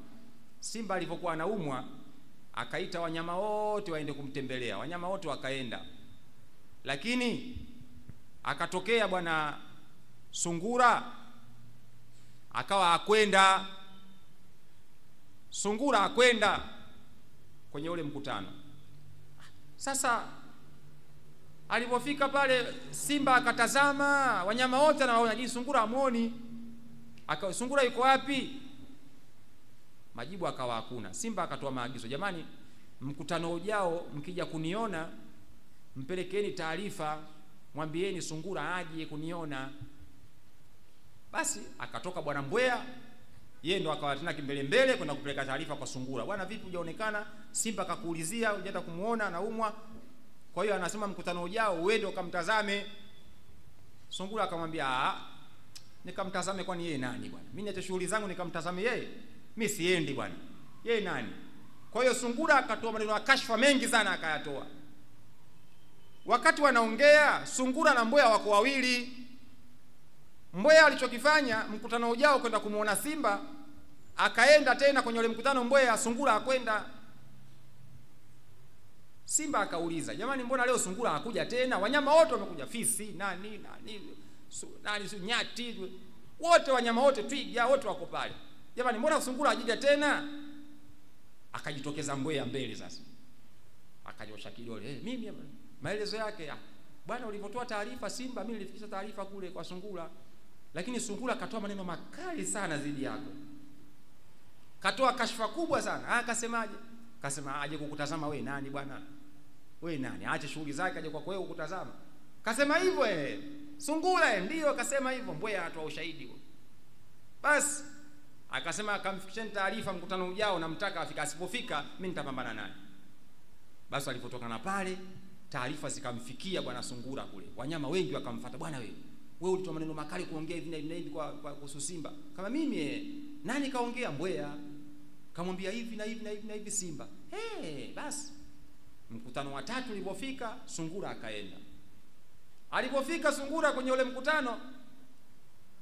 A: Simba alipokuwa anaumwa akaita wanyama wote waende kumtembelea. Wanyama wote wakaenda. Lakini akatokea bwana sungura akawa akwenda. Sungura akwenda kwenye ule mkutano. Sasa alipofika pale simba akatazama wanyama wote na waona, sungura amuoni. Sungura yuko wapi? Majibu akawa hakuna. Simba akatoa maagizo, jamani, mkutano ujao mkija kuniona mpelekeni taarifa, mwambieni sungura aje kuniona. Basi akatoka bwana mbwea, yeye ndo akawa tena kimbele kwenda kupeleka taarifa kwa sungura. Bwana vipi hujaonekana? Simba akakuulizia hujaenda kumuona anaumwa. Kwa hiyo anasema mkutano ujao wewe ndio ukamtazame. Sungura akamwambia nikamtazame kwani yeye nani bwana? Mimi niache shughuli zangu nikamtazame yeye? Mimi siendi bwana. Yeye nani? Kwa hiyo sungura akatoa maneno ya kashfa mengi sana akayatoa. Wakati wanaongea, sungura na mbweha wako wawili. Mbweha alichokifanya mkutano ujao kwenda kumuona simba, akaenda tena kwenye ule mkutano mbweha, sungura akwenda. Simba akauliza, jamani, mbona leo sungura hakuja tena? Wanyama wote wamekuja, fisi, nani, nyati, wote wanyama wote, twiga wote wako pale. Jamani, mbona sungura hajaja tena? Akajitokeza mbweha mbele sasa. Akanyosha kidole, mimi maelezo yake, bwana, ulipotoa taarifa simba, mimi nilifikisha taarifa kule kwa sungura. Lakini sungura katoa maneno makali sana dhidi yako. Katoa kashfa kubwa sana. Akasemaje? Kasema aje kukutazama wewe nani bwana? Wewe nani? Aache shughuli zake aje kwako wewe kukutazama. Kasema hivyo sungura ndio akasema hivyo, mbweha atoa ushahidi huo. Basi akasema akamfikisheni taarifa mkutano ujao, namtaka afika, asipofika mimi nitapambana naye. Basi alipotoka na pale, taarifa zikamfikia bwana sungura kule. Wanyama wengi wakamfuata, bwana wewe ulitoa maneno makali kuongea hivi na hivi kwa kuhusu simba. Kama mimi nani kaongea? Mbweha. Kamwambia hivi na hivi na hivi na hivi simba. Basi mkutano wa tatu ulipofika, sungura akaenda. Alipofika sungura kwenye ule mkutano,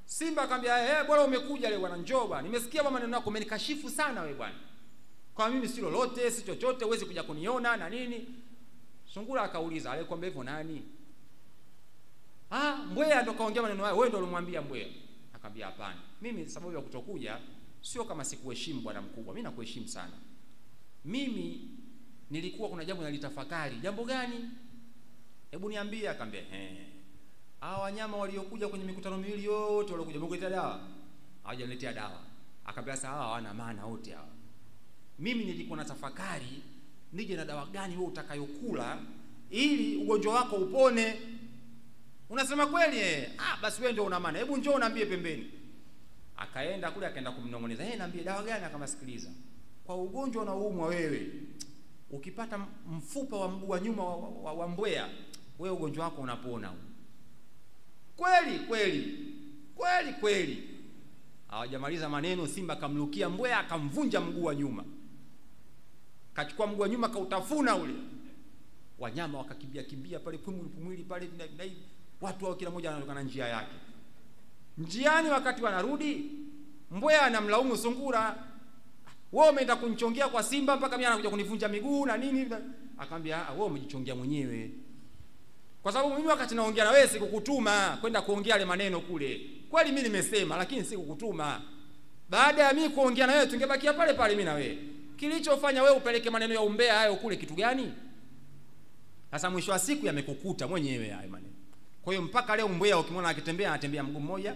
A: simba akamwambia, bwana umekuja leo bwana, njoo bwana. Nimesikia maneno yako, umenikashifu sana wewe bwana. Kwa mimi si lolote, si chochote, huwezi kuja kuniona na nini. Sungura akauliza, alikwambia hivyo nani? Mbweha ndo kaongea maneno hayo, wewe ndo ulimwambia mbweha? Akamwambia hapana, mimi sababu ya kutokuja sio kama sikuheshimu bwana mkubwa, mimi nakuheshimu sana. Mimi nilikuwa kuna jambo nalitafakari. Jambo gani? Hebu niambie. Akamwambia hao wanyama waliokuja kwenye mikutano miwili yote waliokuja, mkuleta dawa? Hawajaletea dawa. Akamwambia sasa hawa hawana maana wote hawa. Mimi nilikuwa na tafakari nije na dawa gani wewe utakayokula ili ugonjwa wako upone. Unasema kweli? Basi wewe ndio una maana. Hebu njoo unaambie pembeni. Akaenda kule akaenda kumnong'oneza, niambie dawa gani? Akamsikiliza. Kwa ugonjwa unaoumwa wewe, ukipata mfupa wa mguu wa nyuma wa mbweha, wewe ugonjwa wako unapona. Kweli kweli kweli kweli. Hawajamaliza maneno, simba kamlukia mbweha, akamvunja mguu wa nyuma. Kachukua mguu wa nyuma kautafuna ule. Wanyama wakakimbia kimbia pale, pumwili pale na hivi. Watu wao kila mmoja anaonekana njia yake. Njiani wakati wanarudi, mbweha anamlaumu sungura, wewe umeenda kunichongea kwa simba mpaka mimi anakuja kunivunja miguu na nini. Akamwambia wewe umejichongea mwenyewe. Kwa sababu mimi wakati naongea na wewe sikukutuma kwenda kuongea ile maneno kule. Kweli mimi nimesema, lakini sikukutuma. Baada ya mimi kuongea na wewe tungebakia pale pale mimi na wewe. Kilichofanya wewe upeleke maneno ya umbea hayo kule kitu gani? Sasa mwisho wa siku yamekukuta mwenyewe hayo maneno. Kwa hiyo mpaka leo mbweha ukimwona akitembea anatembea mguu mmoja.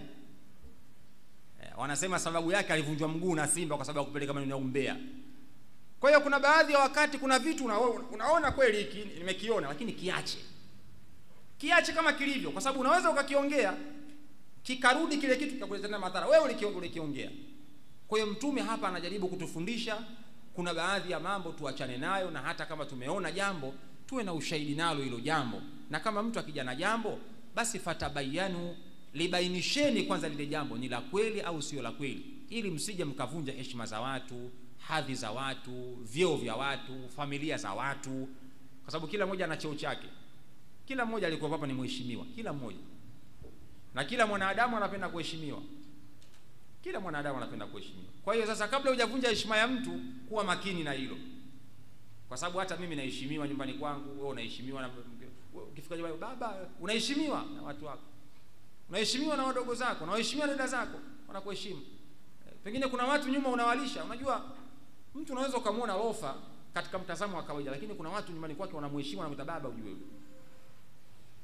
A: Wanasema sababu yake alivunjwa mguu na simba kwa sababu ya kupeleka maneno ya umbea. Kwa hiyo kuna baadhi ya wakati kuna vitu unaona kweli hiki nimekiona, lakini kiache kama kilivyo, kwa sababu unaweza ukakiongea kikarudi kile kitu kikakuletea madhara wewe ulikiongea. Kwa hiyo mtume hapa anajaribu kutufundisha kuna baadhi ya mambo tuachane nayo, na hata kama tumeona jambo tuwe na ushahidi nalo hilo jambo. Na kama mtu akija na jambo, basi fatabayanu, libainisheni kwanza lile jambo ni la kweli au sio la kweli, ili msije mkavunja heshima za watu, hadhi za watu, vyeo vya watu, familia za watu, kwa sababu kila mmoja ana cheo chake. Kila mmoja alikuwa hapa ni mheshimiwa, kila mmoja. Na kila mwanadamu anapenda kuheshimiwa. Kila mwanadamu anapenda kuheshimiwa. Kwa hiyo sasa, kabla hujavunja heshima ya mtu, kuwa makini na hilo. Kwa sababu hata mimi naheshimiwa nyumbani kwangu, wewe unaheshimiwa na ukifika nyumbani baba unaheshimiwa na watu wako. Unaheshimiwa na wadogo zako, unaheshimiwa na dada zako, wanakuheshimu. Pengine kuna watu nyuma unawalisha. Unajua mtu unaweza ukamwona lofa katika mtazamo wa kawaida, lakini kuna watu nyumbani kwake wanamheshimu, wanamuita baba, ujue wewe.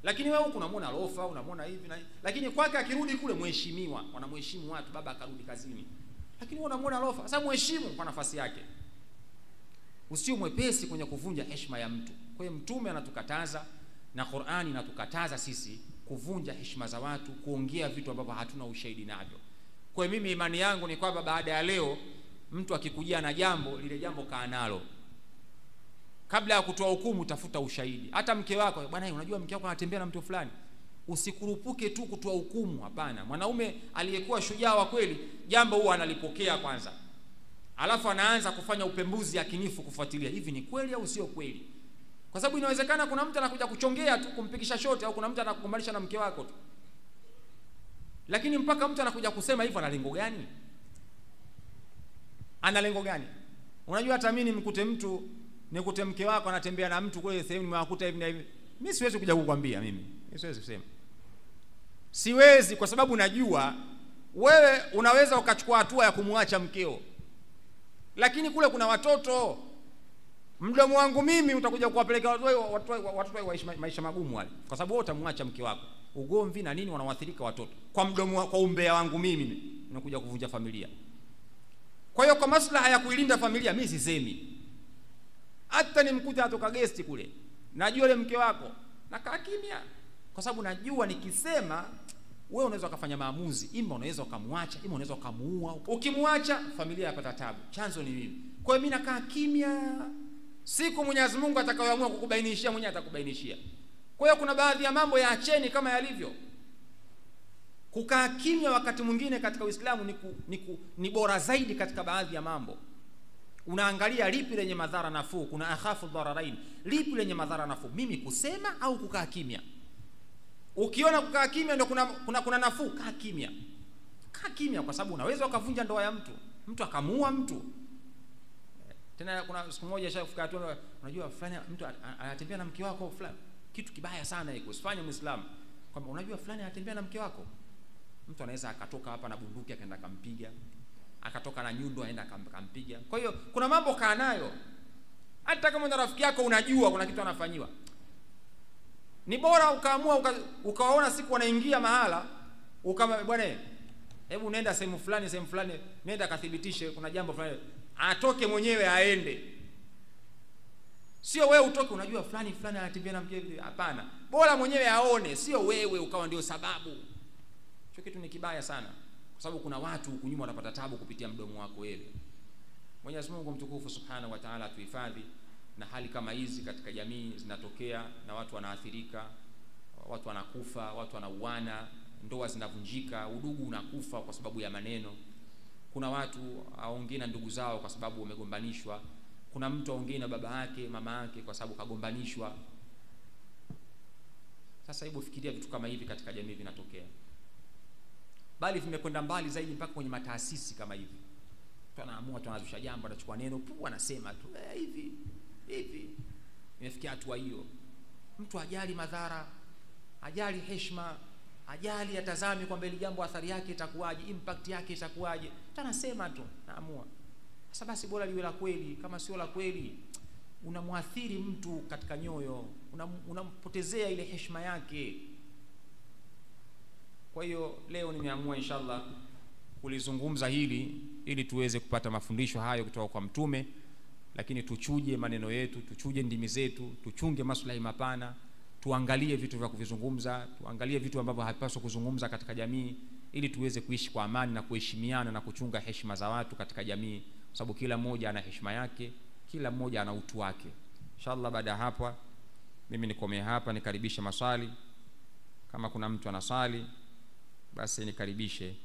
A: Lakini wewe huko unamwona lofa, unamwona hivi na hivi, lakini kwake akirudi kule mheshimiwa, wanamheshimu watu, baba akarudi kazini. Lakini wewe unamwona lofa, sasa mheshimu kwa nafasi yake. Usio mwepesi kwenye kuvunja heshima ya mtu. Kwa hiyo mtume anatukataza na Qur'ani inatukataza sisi kuvunja heshima za watu, kuongea vitu ambavyo hatuna ushahidi navyo. Kwa hiyo mimi imani yangu ni kwamba baada ya leo mtu akikujia na jambo, lile jambo kaa nalo. Kabla ya kutoa hukumu tafuta ushahidi. Hata mke wako, bwana unajua mke wako anatembea na mtu fulani. Usikurupuke tu kutoa hukumu, hapana. Mwanaume aliyekuwa shujaa wa kweli, jambo huwa analipokea kwanza, alafu anaanza kufanya upembuzi yakinifu, kufuatilia hivi ni kweli au sio kweli. Kwa sababu inawezekana kuna mtu anakuja kuchongea tu, kumpikisha shoti, au kuna mtu anakukumbalisha na mke wako tu, lakini mpaka mtu anakuja kusema hivyo, ana lengo gani? Ana lengo gani? Unajua, hata mimi nikute mke wako anatembea na mtu kule sehemu, nimewakuta hivi na hivi, mimi siwezi kuja kukwambia, mimi siwezi kusema, siwezi, kwa sababu najua wewe unaweza ukachukua hatua ya kumwacha mkeo, lakini kule kuna watoto. Mdomo wangu mimi utakuja kuwapeleka watu waishi maisha magumu wale, kwa sababu wewe utamwacha mke wako, ugomvi na nini, wanawaathirika watoto. Kwa mdomo, kwa umbea wangu mimi nakuja kuvunja familia. Kwa hiyo kwa maslaha ya kuilinda familia, mimi sisemi. Hata nimkuta atoka guest kule, najua ile mke wako, nakaa kimya, kwa sababu najua nikisema wewe unaweza kufanya maamuzi, ima unaweza ukamwacha, ima unaweza ukamuua. Ukimwacha familia yapata tabu, chanzo ni mimi. Kwa hiyo mimi nakaa kimya. Siku Mwenyezi Mungu atakayoamua kukubainishia, mwenyewe atakubainishia. Kwa hiyo kuna baadhi ya mambo yaacheni kama yalivyo. Kukaa kimya wakati mwingine katika Uislamu ni bora zaidi katika baadhi ya mambo. Unaangalia lipi lenye madhara nafuu, kuna akhafu dhararain, lipi lenye madhara nafuu, mimi kusema au kukaa kimya? Ukiona kukaa kimya ndio kuna nafuu, kaa kimya. Kaa kimya, kwa sababu unaweza ukavunja ndoa ya mtu akamuua mtu. Tena kuna siku moja shafika tu, unajua fulani mtu anatembea na mke wako fulani, kitu kibaya sana hiko, usifanye Muislamu kwamba unajua fulani anatembea na mke wako. Mtu anaweza akatoka hapa na bunduki akaenda akampiga, akatoka na nyundo aenda akampiga. Kwa hiyo kuna mambo kaa nayo, hata kama na rafiki yako unajua kuna kitu anafanyiwa, ni bora ukaamua ukaona siku wanaingia mahala, ukama bwana, hebu nenda sehemu fulani, nenda kathibitishe kuna jambo fulani, atoke mwenyewe aende. Sio wewe utoke unajua fulani anatembea na mke. Hapana, bora mwenyewe aone, sio wewe ukawa ndio sababu. Hicho kitu ni kibaya sana, kwa sababu kuna watu huku nyuma wanapata tabu kupitia mdomo wako wewe. Mwenyezi Mungu mtukufu Subhanahu wa Ta'ala tuhifadhi na hali kama hizi katika jamii zinatokea, na watu wanaathirika, watu wanakufa, watu wanauana, ndoa zinavunjika, udugu unakufa kwa sababu ya maneno. Kuna watu aongee na ndugu zao kwa sababu wamegombanishwa. Kuna mtu aongee na baba yake, mama yake kwa sababu kagombanishwa. Sasa hebu fikiria vitu kama hivi katika jamii vinatokea. Bali vimekwenda mbali zaidi mpaka kwenye mataasisi kama hivi. Mtu anaamua tu, anazusha jambo, anachukua neno tu, anasema tu hivi. Imefikia hatua hiyo. Mtu ajali madhara, ajali heshima, ajali atazami kwamba ile jambo athari yake itakuwaje, impact yake itakuwaje. Tanasema tu, naamua. Sasa basi bora liwe la kweli. Kama sio la kweli, unamwathiri mtu katika nyoyo, unampotezea ile heshima yake. Kwa hiyo leo nimeamua inshallah kulizungumza hili ili tuweze kupata mafundisho hayo kutoka kwa Mtume, lakini tuchuje maneno yetu, tuchuje ndimi zetu, tuchunge maslahi mapana, tuangalie vitu vya kuvizungumza, tuangalie vitu ambavyo havipaswi kuzungumza katika jamii, ili tuweze kuishi kwa amani na kuheshimiana na kuchunga heshima za watu katika jamii, kwa sababu kila mmoja ana heshima yake, kila mmoja ana utu wake. Inshallah baada ya hapa mimi nikomee hapa, nikaribishe maswali. Kama kuna mtu anaswali basi nikaribishe.